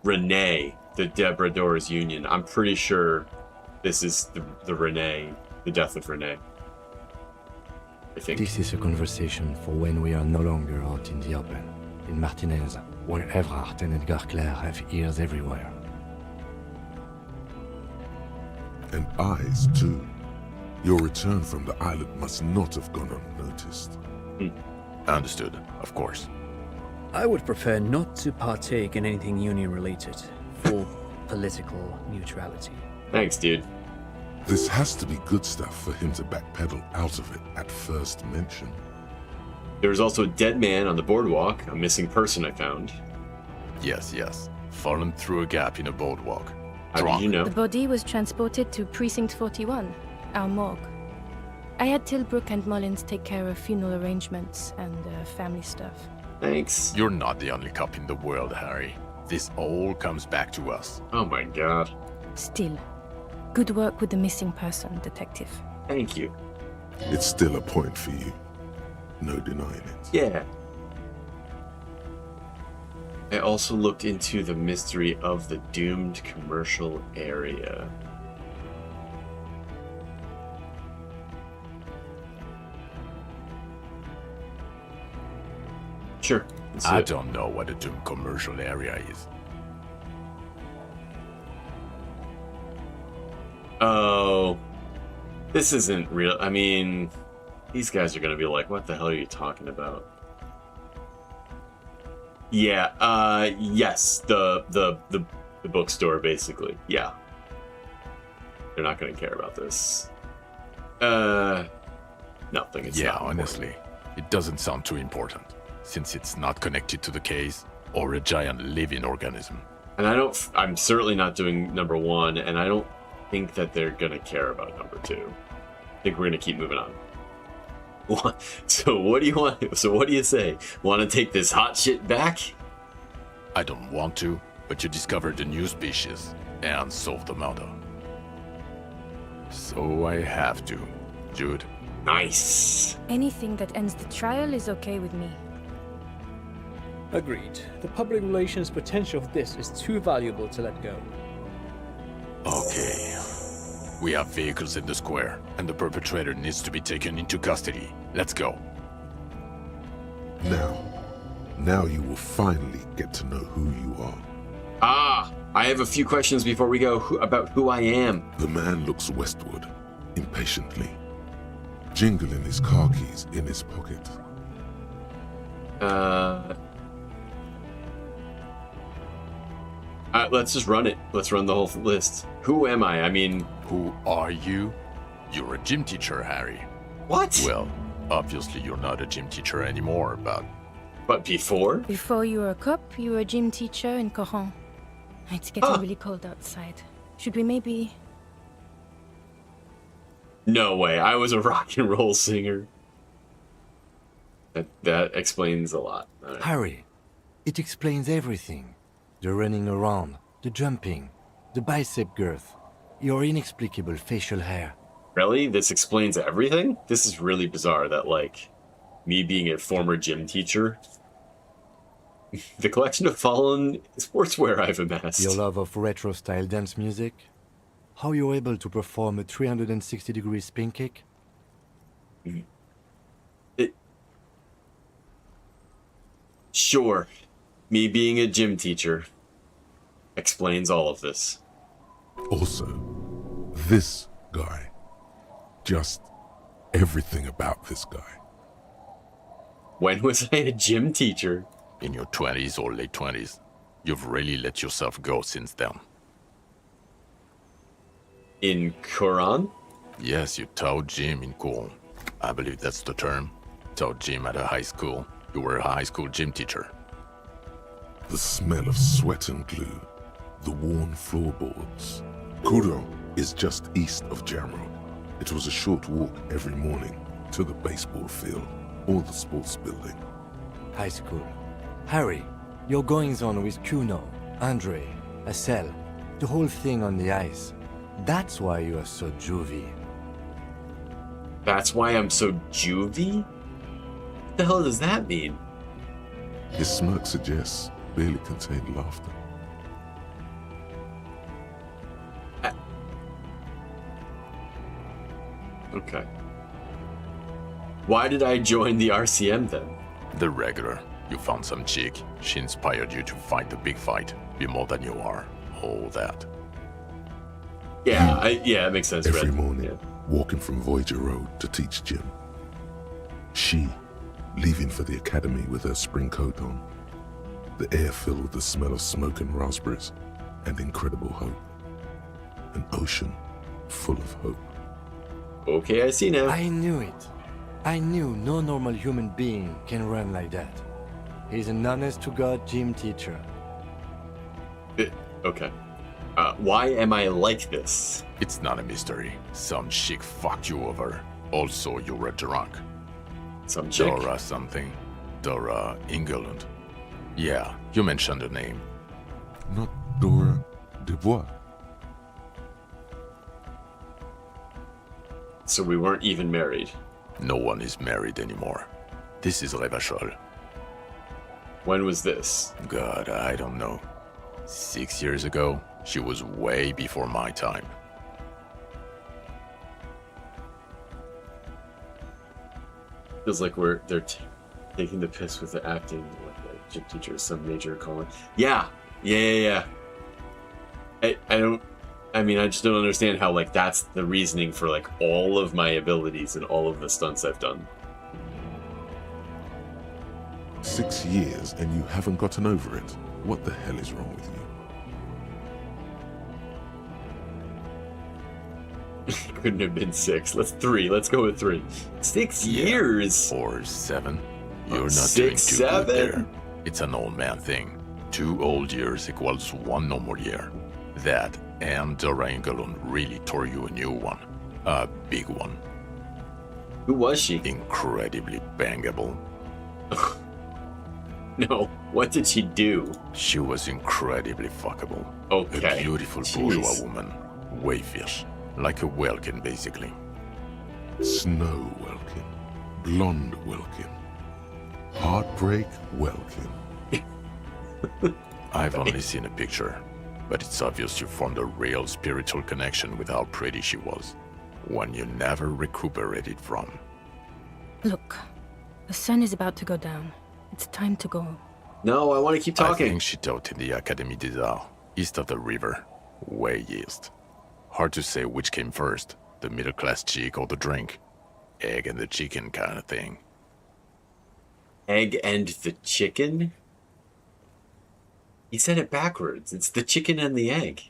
Renee, the Dubradors Union. I'm pretty sure this is the Renee, the death of Renee. I think. This is a conversation for when we are no longer out in the open. In Martinez, where Evrard and Edgar Clare have ears everywhere. And eyes, too. Your return from the island must not have gone unnoticed. Understood, of course. I would prefer not to partake in anything union-related, for political neutrality. Thanks, dude. This has to be good stuff for him to backpedal out of it at first mention. There was also a dead man on the boardwalk, a missing person I found. Yes. Fallen through a gap in a boardwalk. How did you know? The body was transported to Precinct 41, our morgue. I had Tilbrook and Mullins take care of funeral arrangements and family stuff. Thanks. You're not the only cop in the world, Harry. This all comes back to us. Oh my god. Still, good work with the missing person, Detective. Thank you. It's still a point for you. No denying it. Yeah. I also looked into the mystery of the doomed commercial area. Sure. I don't know what a doomed commercial area is. Oh. This isn't real. I mean, these guys are gonna be like, what the hell are you talking about? Yeah, yes, the bookstore, basically. Yeah. They're not gonna care about this. Nothing. It's Yeah, not honestly, it doesn't sound too important, since it's not connected to the case or a giant living organism. And I'm certainly not doing number 1, and I don't think that they're gonna care about number 2. I think we're gonna keep moving on. So what do you want? So what do you say? Want to take this hot shit back? I don't want to, but you discovered a new species and solved the murder. So I have to, Jude. Nice. Anything that ends the trial is okay with me. Agreed. The public relations potential of this is too valuable to let go. Okay. We have vehicles in the square, and the perpetrator needs to be taken into custody. Let's go. Now you will finally get to know who you are. I have a few questions before we go about who I am. The man looks westward, impatiently. jingling his car keys in his pocket. Let's just run it. Let's run the whole list. Who am I? I mean, Who are you? You're a gym teacher, Harry. what? Well, obviously you're not a gym teacher anymore, but But before? Before you were a cop, you were a gym teacher in Coron. It's getting Huh. really cold outside. Should we maybe... No way. I was a rock and roll singer. That explains a lot. All right. Harry, it explains everything. The running around, the jumping, the bicep girth, your inexplicable facial hair. Really? This explains everything? This is really bizarre that, like, me being a former gym teacher, the collection of fallen sportswear I've amassed. Your love of retro-style dance music. How you're able to perform a 360-degree spin kick. Sure, me being a gym teacher explains all of this. Also, this guy. Just everything about this guy. When was I a gym teacher? in your 20s or late 20s. You've really let yourself go since then. In Quran? Yes, you taught gym in Cool. I believe that's the term. Taught gym at a high school. You were a high school gym teacher. The smell of sweat and glue, the worn floorboards. Kuro is just east of Jamrod. It was a short walk every morning to the baseball field or the sports building. High school. Harry, your goings-on with Kuno, Andre, Acel, the whole thing on the ice. That's why you are so juvie. That's why I'm so juvie? What the hell does that mean? His smirk suggests barely contained laughter. Okay. Why did I join the RCM then? The regular. You found some chick. She inspired you to fight the big fight. Be more than you are. All that. Yeah, yeah, it makes sense. Every Red. morning, Yeah. walking from Voyager Road to teach gym. She, leaving for the academy with her spring coat on. The air filled with the smell of smoke and raspberries and incredible hope. An ocean full of hope. Okay, I see now. I knew it. I knew no normal human being can run like that. He's an honest-to-God gym teacher. Okay. Why am I like this? It's not a mystery. Some chick fucked you over. Also, you were drunk. Some chick? Dora something. Dora England. Yeah, you mentioned the name. Not Dora Dubois. So we weren't even married. No one is married anymore. This is Revachol. When was this? God, I don't know. 6 years ago, she was way before my time. Feels like they're taking the piss with the acting. Like the gym teacher is some major calling. Yeah. I mean, I just don't understand how, like, that's the reasoning for, like, all of my abilities and all of the stunts I've done. 6 years and you haven't gotten over it. What the hell is wrong with you? Couldn't have been 6. Let's go with 3. 6 Yeah. years. Or 7. You're not 6, doing too 7? good there. It's an old man thing. 2 old years equals 1 normal year. That and Dora England really tore you a new one. A big one. Who was she? Incredibly bangable. No. What did she do? She was incredibly fuckable. Okay. A beautiful Jeez. bourgeois woman. Wayfish. Like a Welkin, basically. Snow Welkin. Blonde Welkin. Heartbreak Welkin. I've only seen a picture, but it's obvious you formed a real spiritual connection with how pretty she was. One you never recuperated from. Look, the sun is about to go down. It's time to go. No, I want to keep I talking. think she taught in the Académie des Arts, east of the river. Way east. Hard to say which came first, the middle-class chick or the drink. egg and the chicken kind of thing. Egg and the chicken? He said it backwards. It's the chicken and the egg.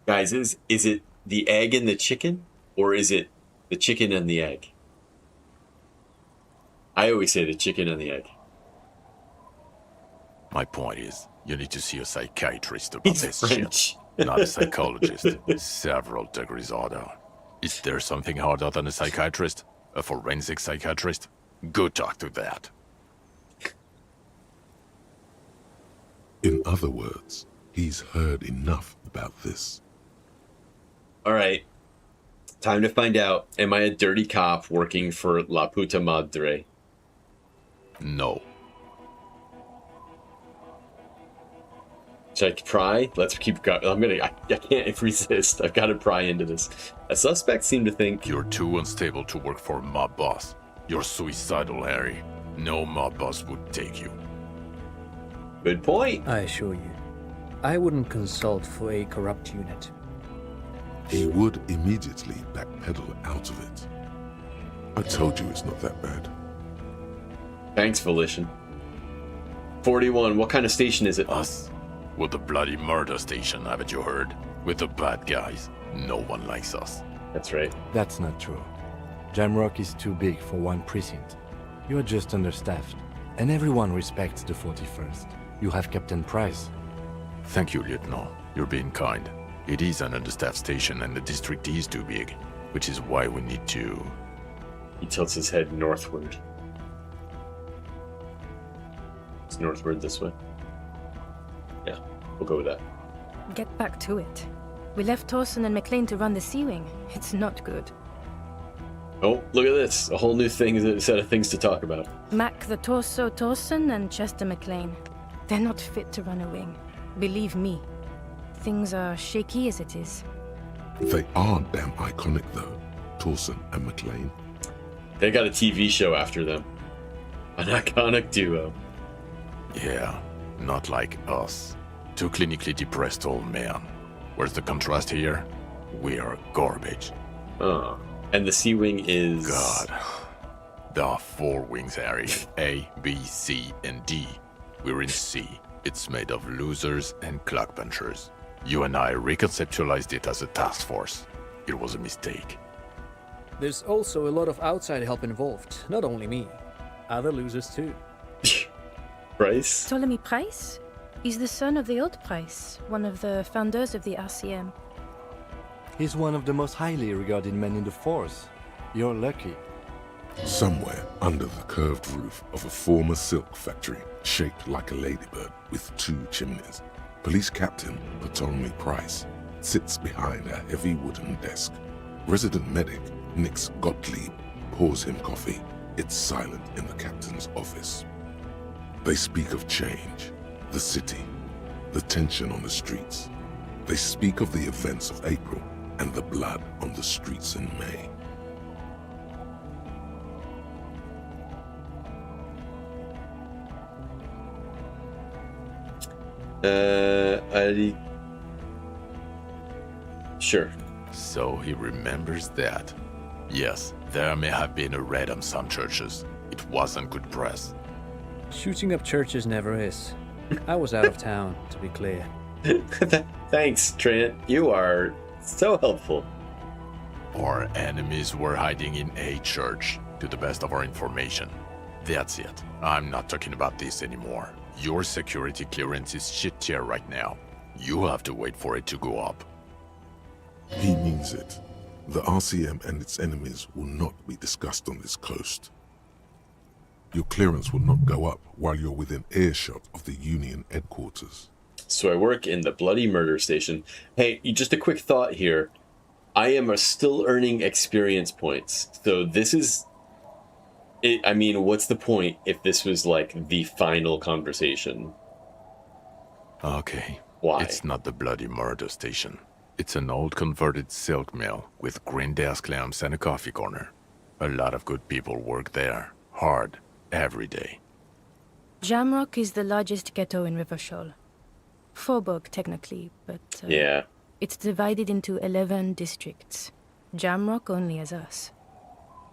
Guys, is it the egg and the chicken? Or is it the chicken and the egg? I always say the chicken and the egg. My point is, you need to see a psychiatrist about He's this French. shit, not a psychologist. Several degrees harder. Is there something harder than a psychiatrist? A forensic psychiatrist? Go talk to that. In other words, he's heard enough about this. All right. Time to find out. Am I a dirty cop working for La Puta Madre? No. Should I pry? Let's keep going. I can't resist. I've got to pry into this. A suspect seemed to think... You're too unstable to work for a mob boss. You're suicidal, Harry. No mob boss would take you. Good point. I assure you, I wouldn't consult for a corrupt unit. He would immediately backpedal out of it. I told you it's not that bad. Thanks, Volition. 41, what kind of station is it? Us? We're the bloody murder station, haven't you heard? We're the bad guys. No one likes us. That's right. That's not true. Jamrock is too big for one precinct. You are just understaffed, and everyone respects the 41st. You have Captain Price. Thank you, Lieutenant. You're being kind. It is an understaffed station and the district is too big, which is why we need to... He tilts his head northward. It's northward this way. Yeah, we'll go with that. Get back to it. We left Thorson and McLean to run the Sea Wing. It's not good. Oh, look at this. A whole new set of things to talk about. Mac the Torso Thorson and Chester McLean. They're not fit to run a wing. Believe me. Things are shaky as it is. They are damn iconic though, Torson and McLean. They got a TV show after them. An iconic duo. Yeah, not like us. Two clinically depressed old men. Where's the contrast here? We are garbage. Oh. And the Sea Wing is... God. There are 4 wings, Harry. A, B, C, and D. We're in C. It's made of losers and clock punchers. You and I reconceptualized it as a task force. It was a mistake. There's also a lot of outside help involved, not only me. Other losers too. Price? Ptolemy Price? He's the son of the old Price, one of the founders of the RCM. He's one of the most highly regarded men in the force. You're lucky. Somewhere under the curved roof of a former silk factory, shaped like a ladybird with 2 chimneys, Police Captain Ptolemy Price sits behind a heavy wooden desk. Resident medic Nix Gottlieb pours him coffee. It's silent in the captain's office. They speak of change, the city, the tension on the streets. They speak of the events of April and the blood on the streets in May. Sure. So he remembers that. Yes, there may have been a raid on some churches. It wasn't good press. Shooting up churches never is. I was out of town, to be clear. Thanks, Trent. You are so helpful. Our enemies were hiding in a church, to the best of our information. That's it. I'm not talking about this anymore. Your security clearance is shit tier right now. You have to wait for it to go up. He means it. The RCM and its enemies will not be discussed on this coast. Your clearance will not go up while you're within earshot of the Union headquarters. So I work in the bloody murder station. Hey, just a quick thought here. I am still earning experience points. So this is... I mean, what's the point if this was like the final conversation? Okay. Why? It's not the bloody murder station. It's an old converted silk mill with green desk lamps and a coffee corner. A lot of good people work there. Hard. Every day. Jamrock is the largest ghetto in Rivershoal. Faubourg, technically, but... Yeah. It's divided into 11 districts. Jamrock only as us.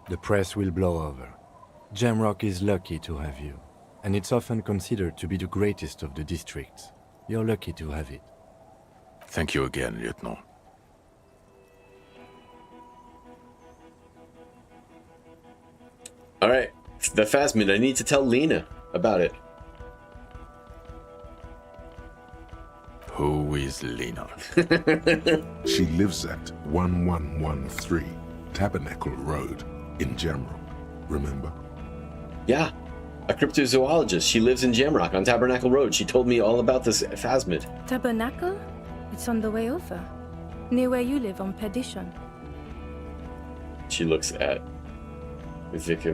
The press will blow over. Jamrock is lucky to have you, and it's often considered to be the greatest of the districts. You're lucky to have it. Thank you again, Lieutenant. All right, the Phasmid. I need to tell Lena about it. Who is Lena? She lives at 1113 Tabernacle Road in Jamrock. Remember? Yeah, a cryptozoologist. She lives in Jamrock on Tabernacle Road. She told me all about this Phasmid. Tabernacle? It's on the way over. Near where you live on Perdition. She looks at Vic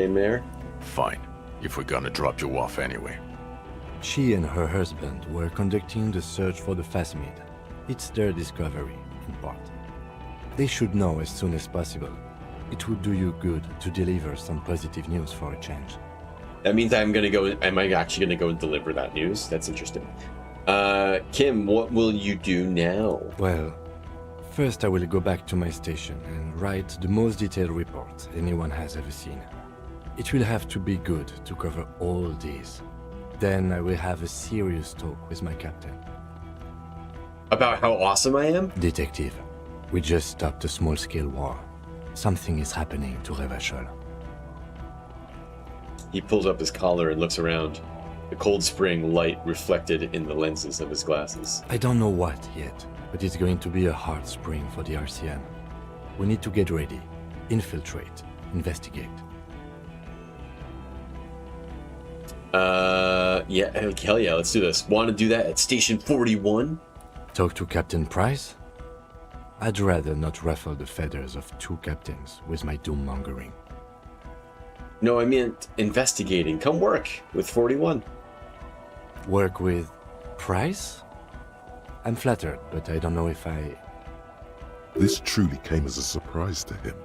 Mare. Fine, if we're gonna drop you off anyway. She and her husband were conducting the search for the Phasmid. It's their discovery, in part. They should know as soon as possible. It would do you good to deliver some positive news for a change. That means am I actually gonna go and deliver that news? That's interesting. Kim, what will you do now? Well, first I will go back to my station and write the most detailed report anyone has ever seen. It will have to be good to cover all these. Then I will have a serious talk with my captain. About how awesome I am? Detective, we just stopped a small-scale war. Something is happening to Revachol. He pulls up his collar and looks around. The cold spring light reflected in the lenses of his glasses. I don't know what yet, but it's going to be a hard spring for the RCM. We need to get ready, infiltrate, investigate. Yeah, hell yeah, let's do this. Want to do that at Station 41? Talk to Captain Price? I'd rather not ruffle the feathers of two captains with my doom-mongering. No, I meant investigating. Come work with 41. Work with Price? I'm flattered, but I don't know if I... This truly came as a surprise to him.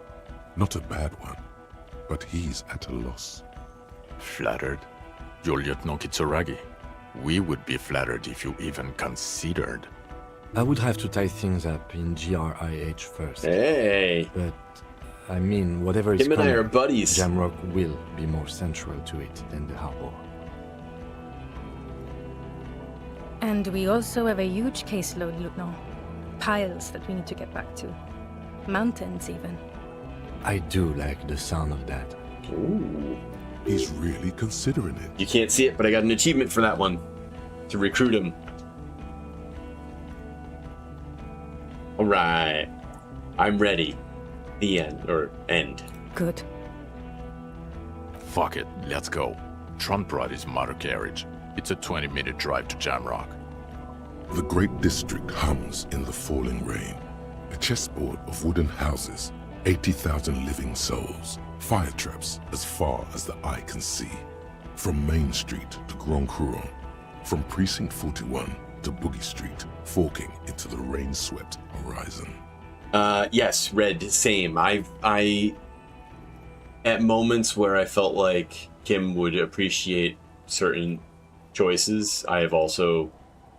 Not a bad one, but he's at a loss. Flattered? You're Lieutenant Kitsuragi. We would be flattered if you even considered. I would have to tie things up in GRIH first. Hey! But, I mean, whatever is Him and I coming, are buddies. Jamrock will be more central to it than the harbor. And we also have a huge caseload, Lieutenant. Piles that we need to get back to. Mountains, even. I do like the sound of that. Ooh. He's really considering it. You can't see it, but I got an achievement for that one. To recruit him. Alright. I'm ready. The end. Or end. Good. Fuck it, let's go. Trump brought his motor carriage. It's a 20-minute drive to Jamrock. The great district hums in the falling rain. A chessboard of wooden houses, 80,000 living souls, fire traps as far as the eye can see. From Main Street to Grand Couronne, from Precinct 41 to Boogie Street, forking into the rain-swept horizon. Yes, Red, same. I at moments where I felt like Kim would appreciate certain choices, I have also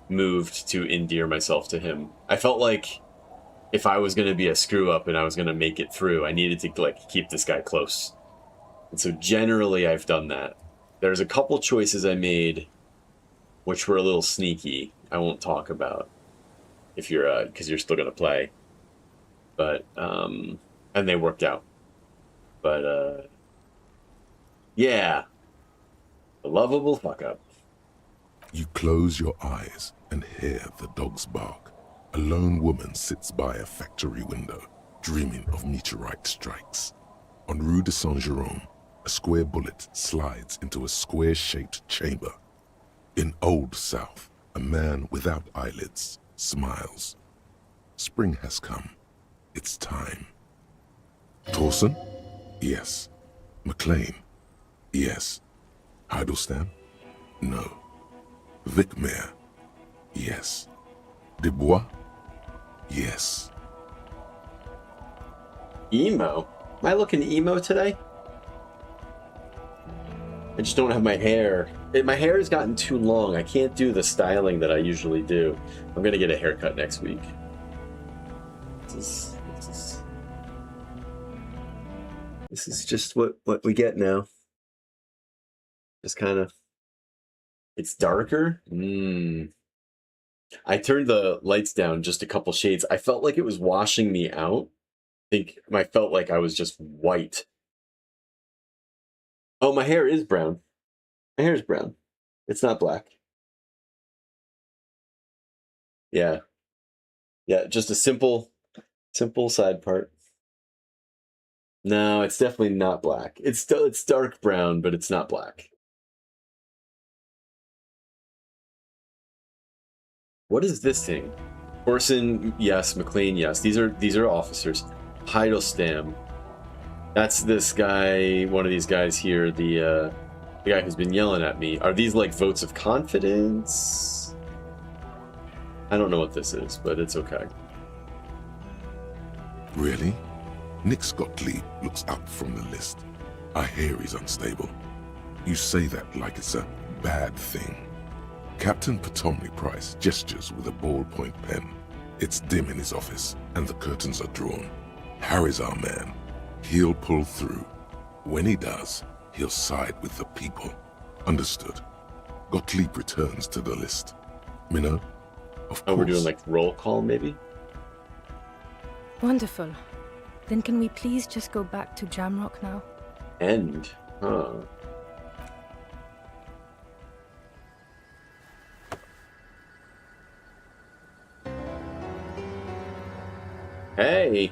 moved to endear myself to him. I felt like if I was going to be a screw up and I was going to make it through, I needed to like keep this guy close. And so generally I've done that. There's a couple choices I made which were a little sneaky. I won't talk about if you're because you're still going to play. But and they worked out. But yeah. A lovable fuck up. You close your eyes and hear the dogs bark. A lone woman sits by a factory window, dreaming of meteorite strikes. On Rue de Saint-Jérôme, a square bullet slides into a square-shaped chamber. In Old South, a man without eyelids smiles. Spring has come. It's time. Torsen? Yes. McLean? Yes. Heidelstein? No. Vicmere? Yes. Dubois? Yes. Emo? Am I looking emo today? I just don't have my hair. My hair has gotten too long. I can't do the styling that I usually do. I'm gonna get a haircut next week. This This is just what we get now. Just kind of, it's darker. I turned the lights down just a couple shades. I felt like it was washing me out. I felt like I was just white. Oh, my hair is brown. My hair is brown. It's not black. Yeah. Yeah, just a simple side part. No, it's definitely not black. It's dark brown, but it's not black. What is this thing? Orson, yes. McLean, yes. These are officers. Heidelstamm. That's this guy, one of these guys here, the guy who's been yelling at me. Are these like votes of confidence? I don't know what this is, but it's okay. Really? Nick Gottlieb looks up from the list. I hear he's unstable. You say that like it's a bad thing. Captain Potomny Price gestures with a ballpoint pen. It's dim in his office, and the curtains are drawn. Harry's our man. He'll pull through. When he does, he'll side with the people. Understood. Gottlieb returns to the list. Minnow? Of course. We're doing like roll call, maybe? Wonderful. Then can we please just go back to Jamrock now? End? Huh. Hey!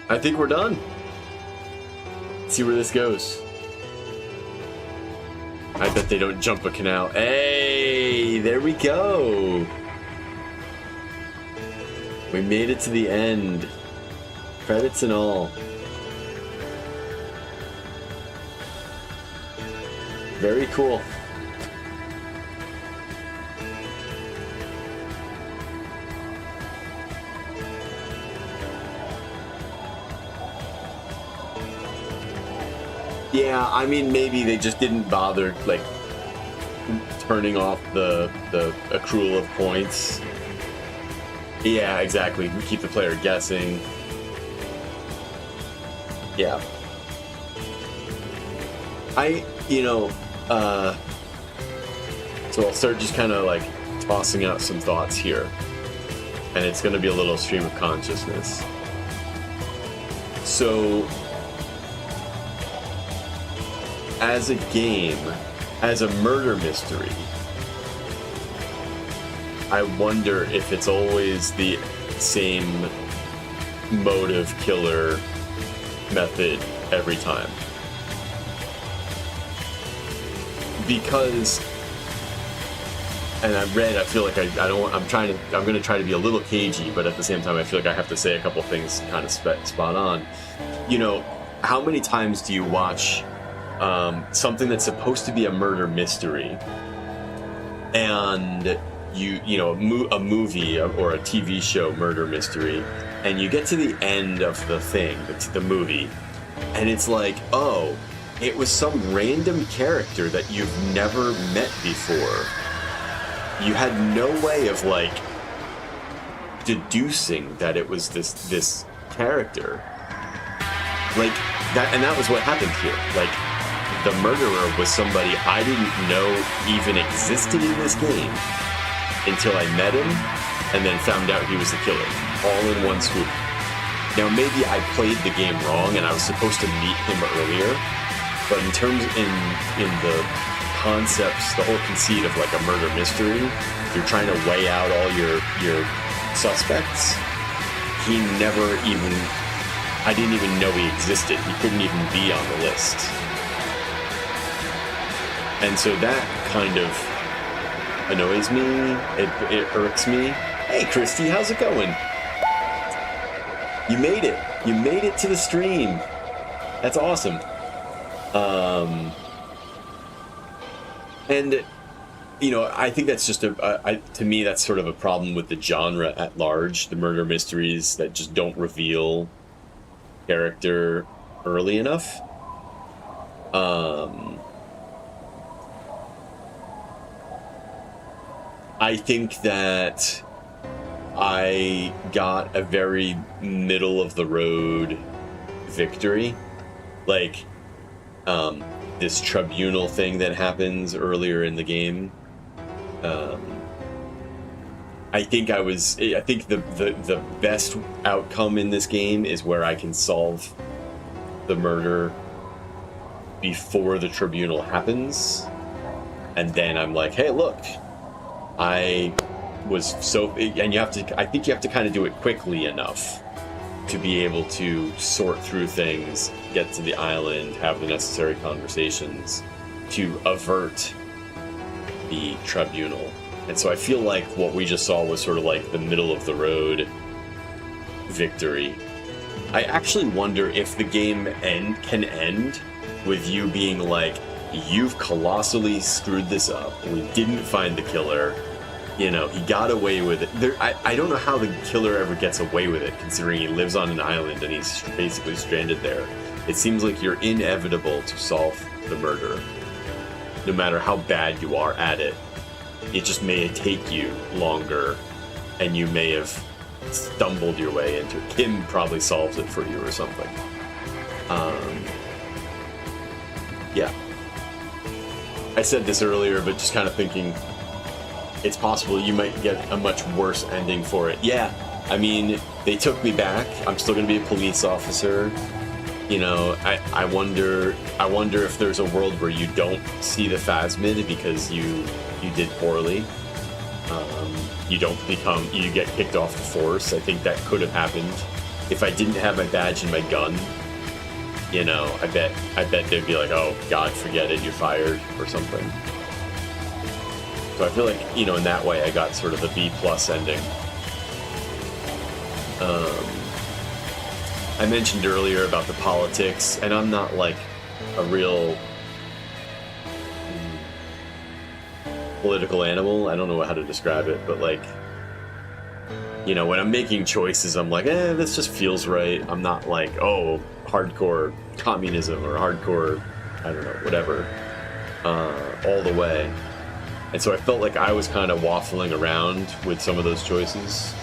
I think we're done. Let's see where this goes. I bet they don't jump a canal. Hey, there we go. We made it to the end. Credits and all. Very cool. Yeah, I mean, maybe they just didn't bother, like, turning off the accrual of points. Yeah, exactly. We keep the player guessing. Yeah. So I'll start just kind of, like, tossing out some thoughts here. And it's going to be a little stream of consciousness. So, as a game, as a murder mystery, I wonder if it's always the same motive killer method every time. Because, and I feel like I'm going to try to be a little cagey, but at the same time I feel like I have to say a couple things kind of spot on. You know, how many times do you watch something that's supposed to be a murder mystery, and a movie or a TV show murder mystery, and you get to the end of the movie, and it's like, oh, it was some random character that you've never met before. You had no way of, like, deducing that it was this character. Like, that was what happened here. Like, the murderer was somebody I didn't know even existed in this game until I met him and then found out he was the killer, all in one swoop. Now, maybe I played the game wrong and I was supposed to meet him earlier, but in the concepts, the whole conceit of, like, a murder mystery, you're trying to weigh out all your suspects. I didn't even know he existed. He couldn't even be on the list. And so that kind of annoys me. It irks me. Hey, Christy, how's it going? You made it. You made it to the stream. That's awesome. And I think that's just to me, that's sort of a problem with the genre at large. The murder mysteries that just don't reveal character early enough. I think that I got a very middle of the road victory. Like, this tribunal thing that happens earlier in the game. I think the best outcome in this game is where I can solve the murder before the tribunal happens, and then I'm like, hey, look, I was so, and I think you have to kind of do it quickly enough to be able to sort through things, get to the island, have the necessary conversations to avert the tribunal. And so I feel like what we just saw was sort of like the middle of the road victory. I actually wonder if the game can end with you being like, you've colossally screwed this up. We didn't find the killer. He got away with it. I don't know how the killer ever gets away with it, considering he lives on an island and he's basically stranded there. It seems like you're inevitable to solve the murder, no matter how bad you are at it. It just may take you longer, and you may have stumbled your way into it. Kim probably solves it for you or something. Yeah. I said this earlier, but just kind of thinking, it's possible you might get a much worse ending for it. Yeah, I mean, they took me back. I'm still going to be a police officer. I wonder if there's a world where you don't see the phasmid because you did poorly. You get kicked off the force. I think that could have happened. If I didn't have my badge and my gun, I bet they'd be like, oh God, forget it, you're fired or something. So I feel like, in that way, I got sort of the B+ ending. I mentioned earlier about the politics, and I'm not like a real political animal. I don't know how to describe it, but like, when I'm making choices, I'm like, this just feels right. I'm not like, oh, hardcore communism or hardcore, I don't know, whatever, all the way. And so I felt like I was kind of waffling around with some of those choices.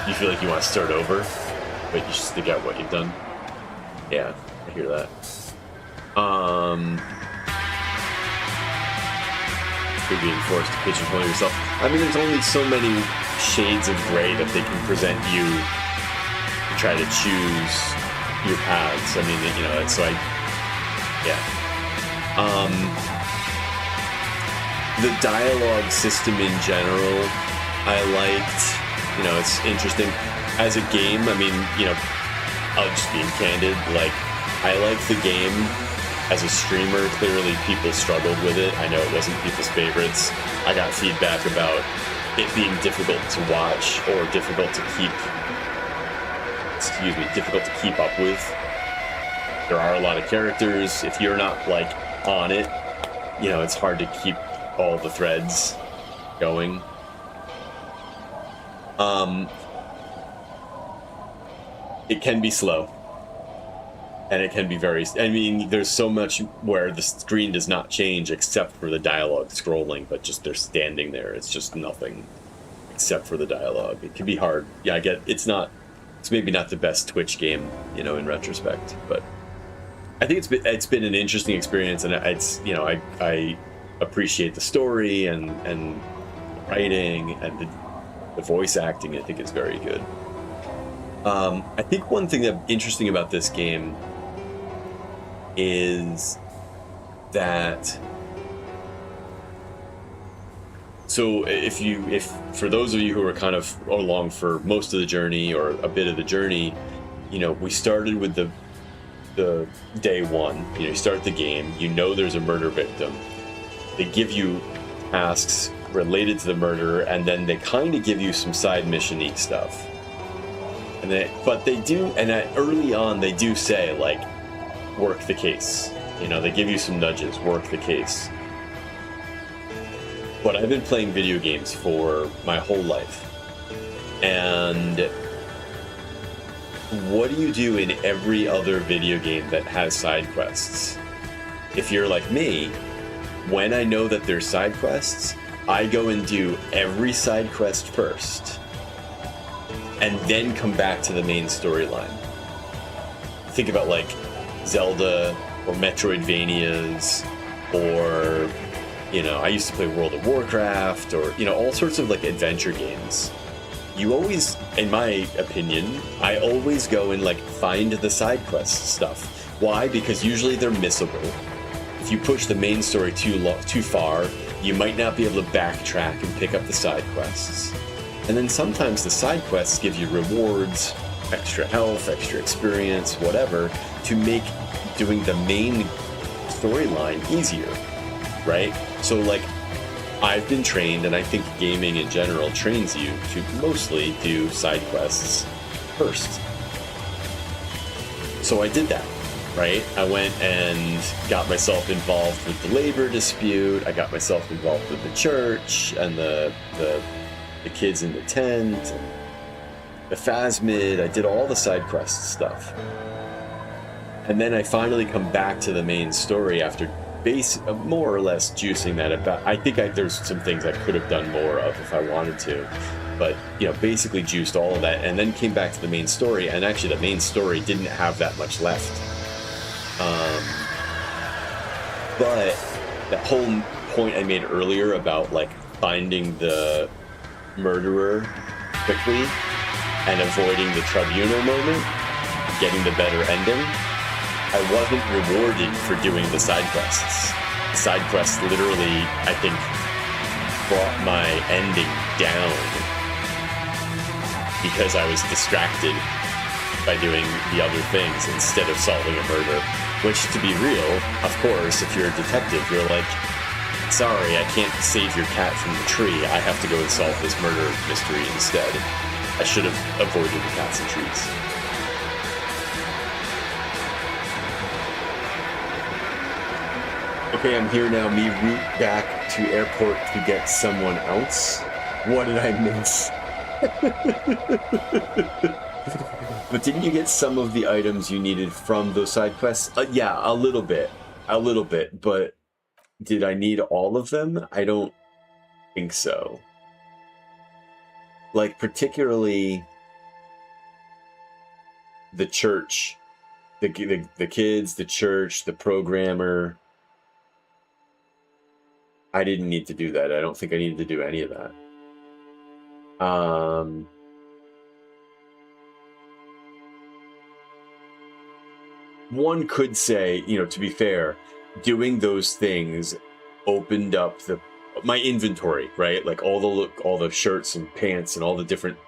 You feel like you want to start over, but you just stick out what you've done. Yeah, I hear that. You're being forced to pigeonhole yourself. I mean, there's only so many shades of gray that they can present you to try to choose your paths. I mean, so yeah. The dialogue system in general, I liked. It's interesting. As a game, I mean, I'll just be candid. Like, I liked the game. As a streamer, clearly people struggled with it. I know it wasn't people's favorites. I got feedback about it being difficult to watch or difficult to keep up with. There are a lot of characters. If you're not like on it, it's hard to keep all the threads going. It can be slow. And it can be there's so much where the screen does not change except for the dialogue scrolling, but just they're standing there. It's just nothing except for the dialogue. It can be hard. Yeah, I get it's maybe not the best Twitch game, in retrospect, but I think it's been an interesting experience, and I appreciate the story and writing and the voice acting. I think is very good. I think one thing that's interesting about this game is that, so if for those of you who are kind of along for most of the journey or a bit of the journey, we started with the day one. You start the game, there's a murder victim. they give you tasks related to the murder, and then they kind of give you some side mission-y stuff. But they do, and early on they do say, like, work the case. You know, they give you some nudges, work the case. But I've been playing video games for my whole life. And what do you do in every other video game that has side quests? If you're like me, when I know that there's side quests, I go and do every side quest first, and then come back to the main storyline. Think about like Zelda or Metroidvanias, or, you know, I used to play World of Warcraft, or, you know, all sorts of like adventure games. You always, in my opinion, I always go and like find the side quest stuff. Why? Because usually they're missable. If you push the main story too far, you might not be able to backtrack and pick up the side quests. And then sometimes the side quests give you rewards, extra health, extra experience, whatever, to make doing the main storyline easier, right? So like, I've been trained, and I think gaming in general trains you to mostly do side quests first. So I did that, right? I went and got myself involved with the labor dispute. I got myself involved with the church and the kids in the tent, and the phasmid. I did all the side quest stuff. And then I finally come back to the main story after more or less juicing that about. I think there's some things I could have done more of if I wanted to, but, you know, basically juiced all of that, and then came back to the main story, and actually the main story didn't have that much left. But that whole point I made earlier about like finding the murderer quickly and avoiding the tribunal moment, getting the better ending, I wasn't rewarded for doing the side quests. The side quests literally, I think, brought my ending down because I was distracted by doing the other things instead of solving a murder. Which, to be real, of course, if you're a detective, you're like, sorry, I can't save your cat from the tree. I have to go and solve this murder mystery instead. I should have avoided the cats and trees. Okay, I'm here now. Me route back to airport to get someone else. What did I miss? But didn't you get some of the items you needed from those side quests? Yeah, a little bit. But did I need all of them? I don't think so. Like, particularly the church, the kids, the church, the programmer. I didn't need to do that. I don't think I needed to do any of that. One could say, you know, to be fair, doing those things opened up my inventory, right? Like all the shirts and pants and all the different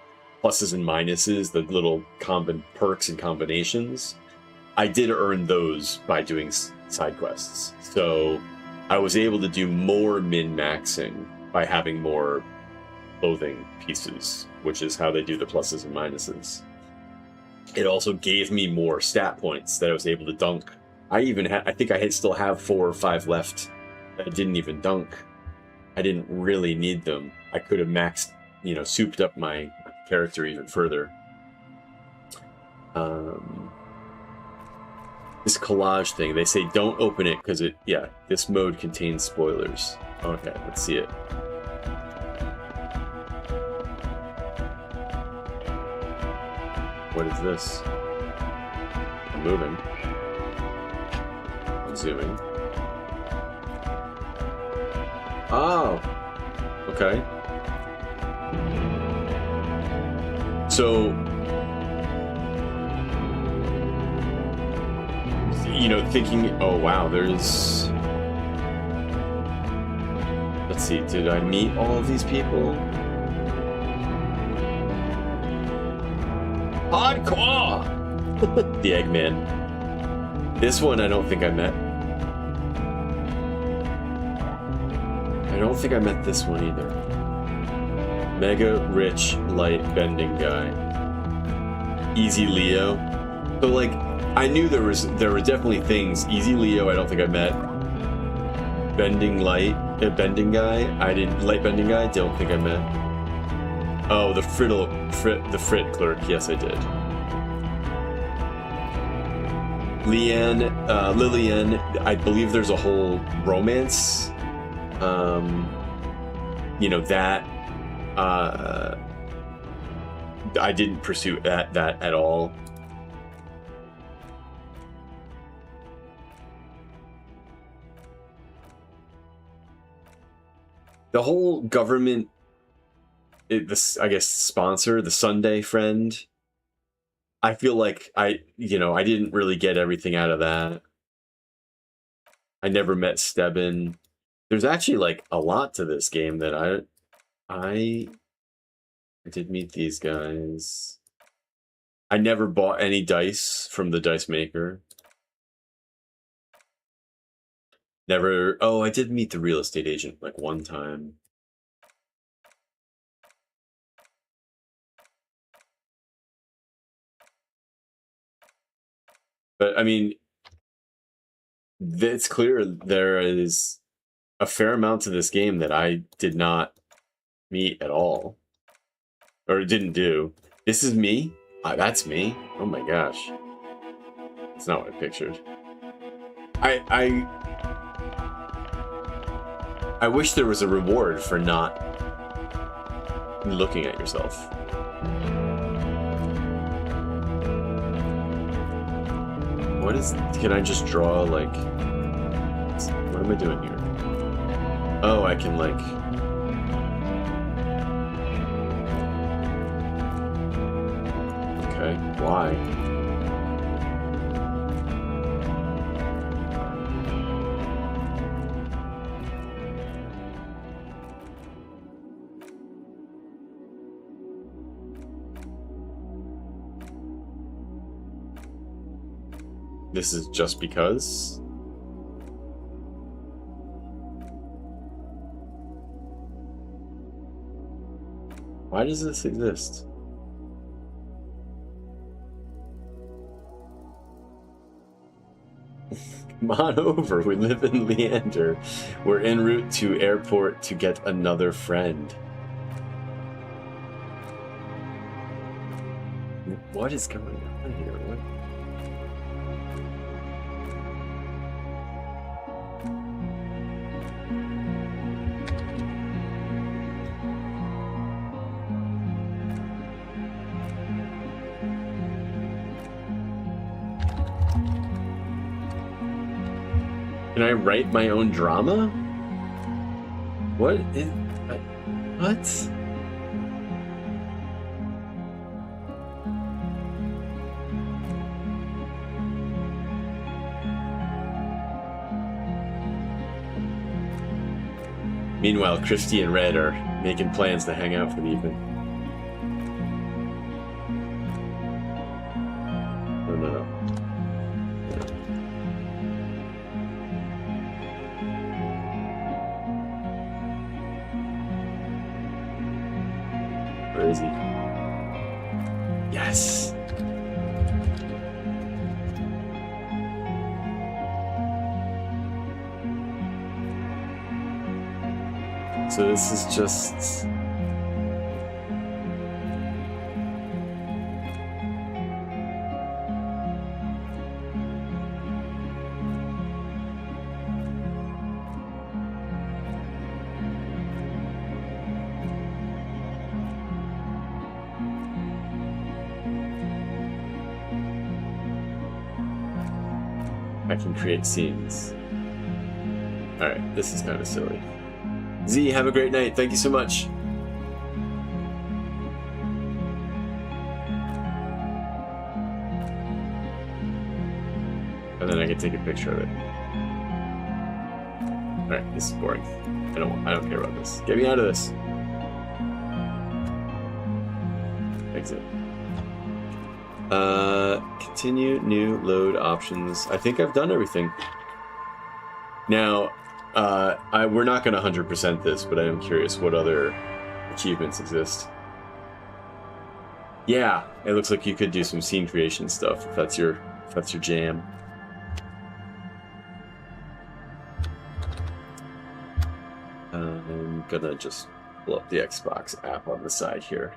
pluses and minuses, the little perks and combinations. I did earn those by doing side quests. So I was able to do more min-maxing by having more clothing pieces, which is how they do the pluses and minuses. It also gave me more stat points that I was able to dunk. I think I still have 4 or 5 left that I didn't even dunk. I didn't really need them. I could have maxed, you know, souped up my character even further. This collage thing, they say don't open it because this mode contains spoilers. Okay, let's see it. What is this? I'm moving. I'm zooming. Oh! Okay. So, you know, thinking, oh wow, there's... Let's see, did I meet all of these people? Hardcore! The Eggman. This one I don't think I met. I don't think I met this one either. Mega rich light bending guy. Easy Leo. So like I knew there were definitely things. Easy Leo, I don't think I met. Bending light, bending guy. Light bending guy. Don't think I met. Oh, the Frit clerk. Yes, I did. Lillian. I believe there's a whole romance. You know that. I didn't pursue that at all. The whole government, I guess, sponsor, the Sunday friend, I feel like I didn't really get everything out of that. I never met Stebbin. There's actually like a lot to this game that I did meet these guys. I never bought any dice from the dice maker. Never. Oh, I did meet the real estate agent like one time. But I mean, it's clear there is a fair amount to this game that I did not meet at all. Or didn't do. This is me? That's me? Oh my gosh. That's not what I pictured. I wish there was a reward for not looking at yourself. Can I just draw, like... What am I doing here? Oh, I can, like... Okay, why? This is just because? Why does this exist? Come on over, we live in Leander. We're en route to airport to get another friend. What is going on here? What? Can I write my own drama? What? Meanwhile, Christy and Red are making plans to hang out for the evening. No. Where is he? Yes! So this is just... I can create scenes. Alright, this is kind of silly. Z, have a great night. Thank you so much. And then I can take a picture of it. Alright, this is boring. I don't care about this. Get me out of this. Exit. Continue, new, load, options. I think I've done everything. Now, we're not going to 100% this, but I am curious what other achievements exist. Yeah, it looks like you could do some scene creation stuff if that's your jam. I'm gonna just pull up the Xbox app on the side here.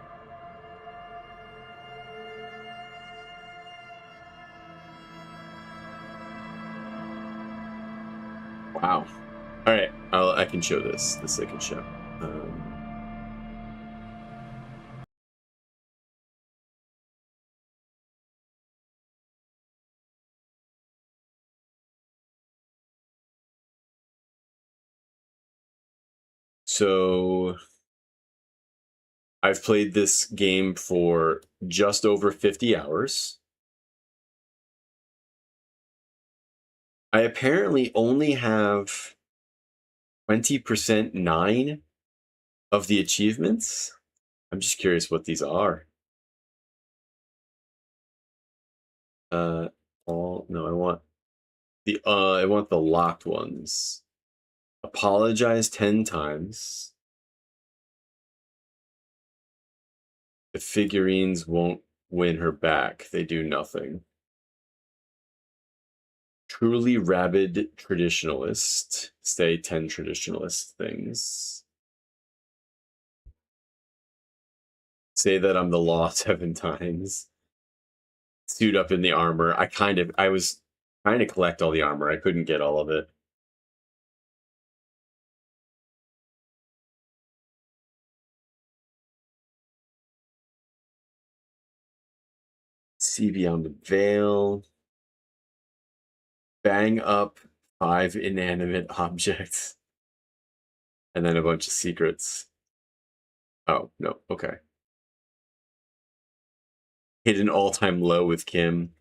Wow. All right, I can show this. This I can show. So I've played this game for just over 50 hours. I apparently only have 20% 9 of the achievements. I'm just curious what these are. No, I want the locked ones. Apologize 10 times. The figurines won't win her back. They do nothing. Truly rabid traditionalist. Stay 10 traditionalist things. Say that I'm the law 7 times. Suit up in the armor. I was trying to collect all the armor. I couldn't get all of it. See beyond the veil. Bang up 5 inanimate objects. And then a bunch of secrets. Oh, no. Okay. Hit an all-time low with Kim.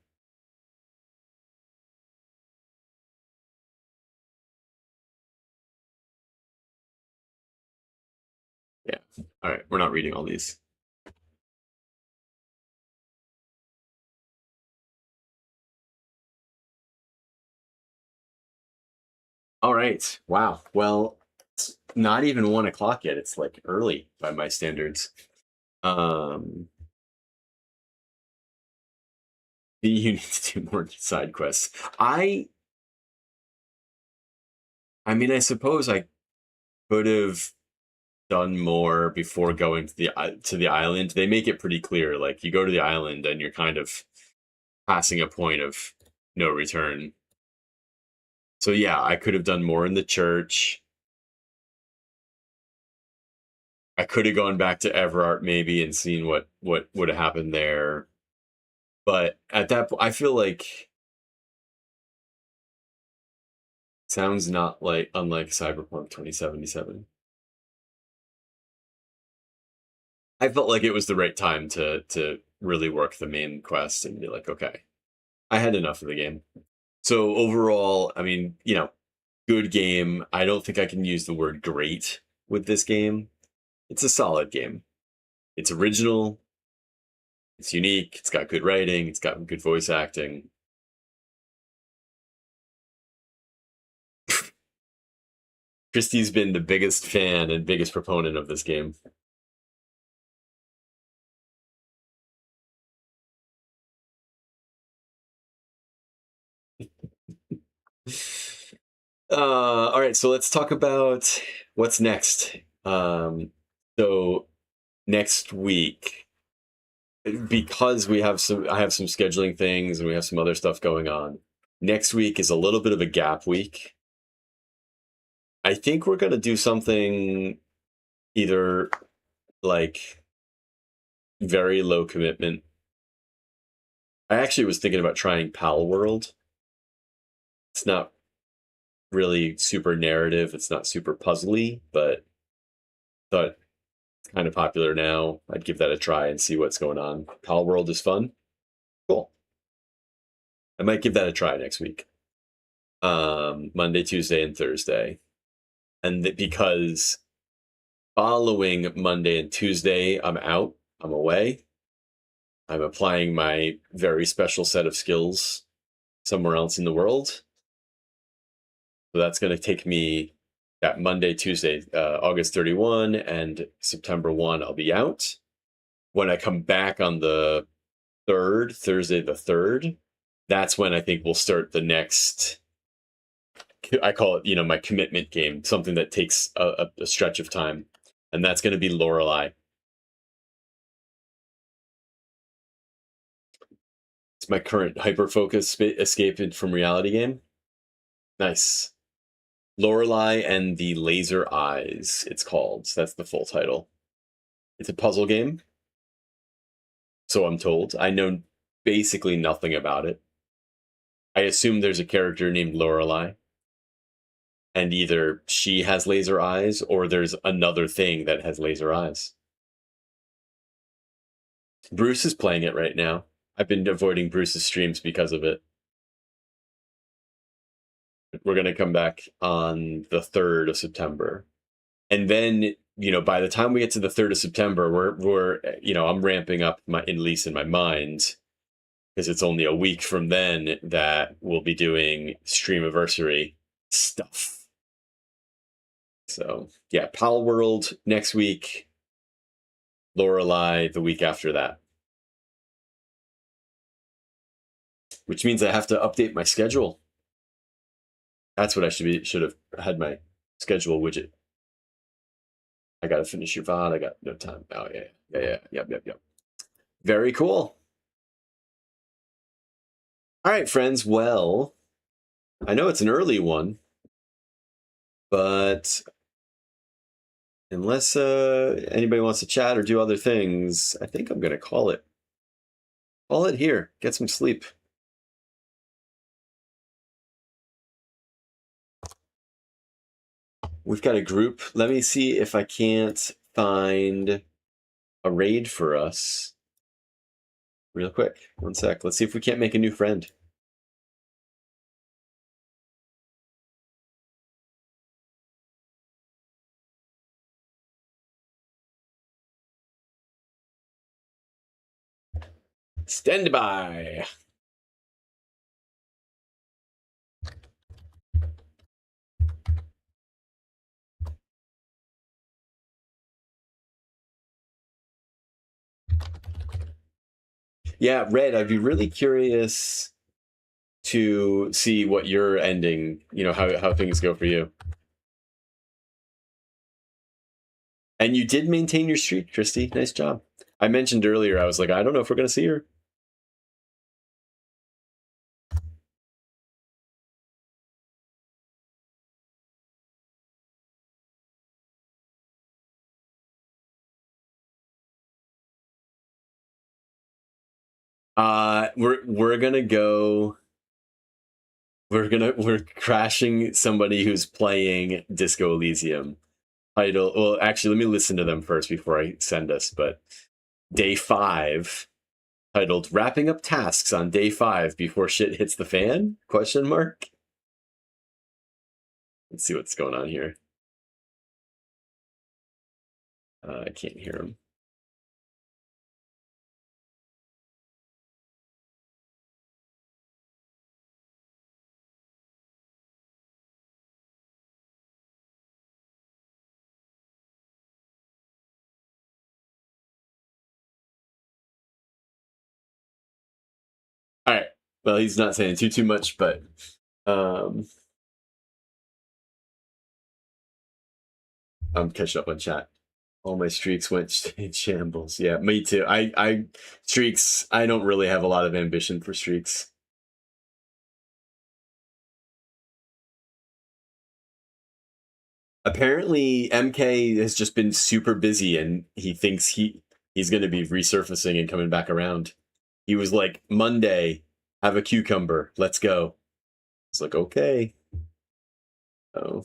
Yeah. All right. We're not reading all these. All right. Wow. Well, it's not even 1 o'clock yet. It's like early by my standards. You need to do more side quests. I mean, I suppose I could have done more before going to the island. They make it pretty clear. Like, you go to the island and you're kind of passing a point of no return. So yeah, I could have done more in the church. I could have gone back to Everart maybe and seen what would have happened there. But at that point, I feel like sounds not like unlike Cyberpunk 2077. I felt like it was the right time to really work the main quest and be like, okay, I had enough of the game. So overall, I mean, good game. I don't think I can use the word great with this game. It's a solid game. It's original. It's unique. It's got good writing. It's got good voice acting. Christy's been the biggest fan and biggest proponent of this game. All right, so let's talk about what's next. So next week, because I have some scheduling things and we have some other stuff going on. Next week is a little bit of a gap week. I think we're gonna do something either like very low commitment. I actually was thinking about trying Pal World. It's not really super narrative. It's not super puzzly, but thought it's kind of popular now. I'd give that a try and see what's going on. Pal World is fun. Cool. I might give that a try next week. Monday, Tuesday, and Thursday. And because following Monday and Tuesday, I'm out. I'm away. I'm applying my very special set of skills somewhere else in the world. So that's going to take me that Monday, Tuesday, August 31 and September 1, I'll be out. When I come back on the 3rd, Thursday the 3rd, that's when I think we'll start the next, I call it, my commitment game, something that takes a stretch of time. And that's going to be Lorelei. It's my current hyper-focus escape from reality game. Nice. Lorelei and the Laser Eyes, it's called. That's the full title. It's a puzzle game. So I'm told. I know basically nothing about it. I assume there's a character named Lorelei. And either she has laser eyes or there's another thing that has laser eyes. Bruce is playing it right now. I've been avoiding Bruce's streams because of it. We're going to come back on the 3rd of September. And then, by the time we get to the 3rd of September, we're I'm ramping up at least in my mind, because it's only a week from then that we'll be doing Streamiversary stuff. So, yeah, Pal World next week, Lorelei the week after that. Which means I have to update my schedule. That's what I should have had my schedule widget. I got to finish your VOD. I got no time. Oh, yeah. Yep. Very cool. All right, friends. Well, I know it's an early one, but unless anybody wants to chat or do other things, I think I'm going to call it. Call it here. Get some sleep. We've got a group. Let me see if I can't find a raid for us. Real quick. One sec. Let's see if we can't make a new friend. Stand by. Yeah, Red, I'd be really curious to see what your ending, how things go for you. And you did maintain your streak, Christy. Nice job. I mentioned earlier, I was like, I don't know if we're going to see her. We're crashing somebody who's playing Disco Elysium. Well, actually, let me listen to them first before I send us. But day 5, titled "Wrapping Up Tasks on Day 5 Before Shit Hits the Fan?" ? Let's see what's going on here. I can't hear him. All right. Well, he's not saying too much, but I'm catching up on chat. All my streaks went in shambles. Yeah, me too. I streaks. I don't really have a lot of ambition for streaks. Apparently, MK has just been super busy, and he thinks he's going to be resurfacing and coming back around. He was like, Monday, have a cucumber. Let's go. It's like, okay. Oh.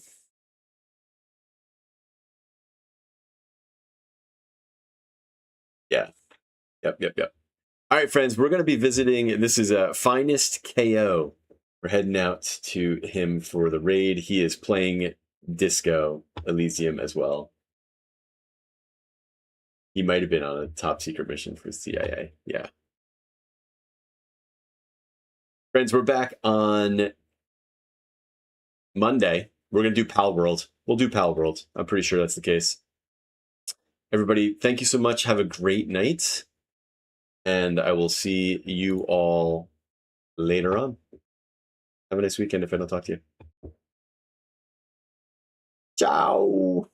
Yeah. Yep. All right, friends, we're going to be visiting. This is Finest KO. We're heading out to him for the raid. He is playing Disco Elysium as well. He might have been on a top secret mission for CIA. Yeah. Friends, we're back on Monday. We're going to do Pal World. We'll do Pal World. I'm pretty sure that's the case. Everybody, thank you so much. Have a great night. And I will see you all later on. Have a nice weekend if I don't talk to you. Ciao.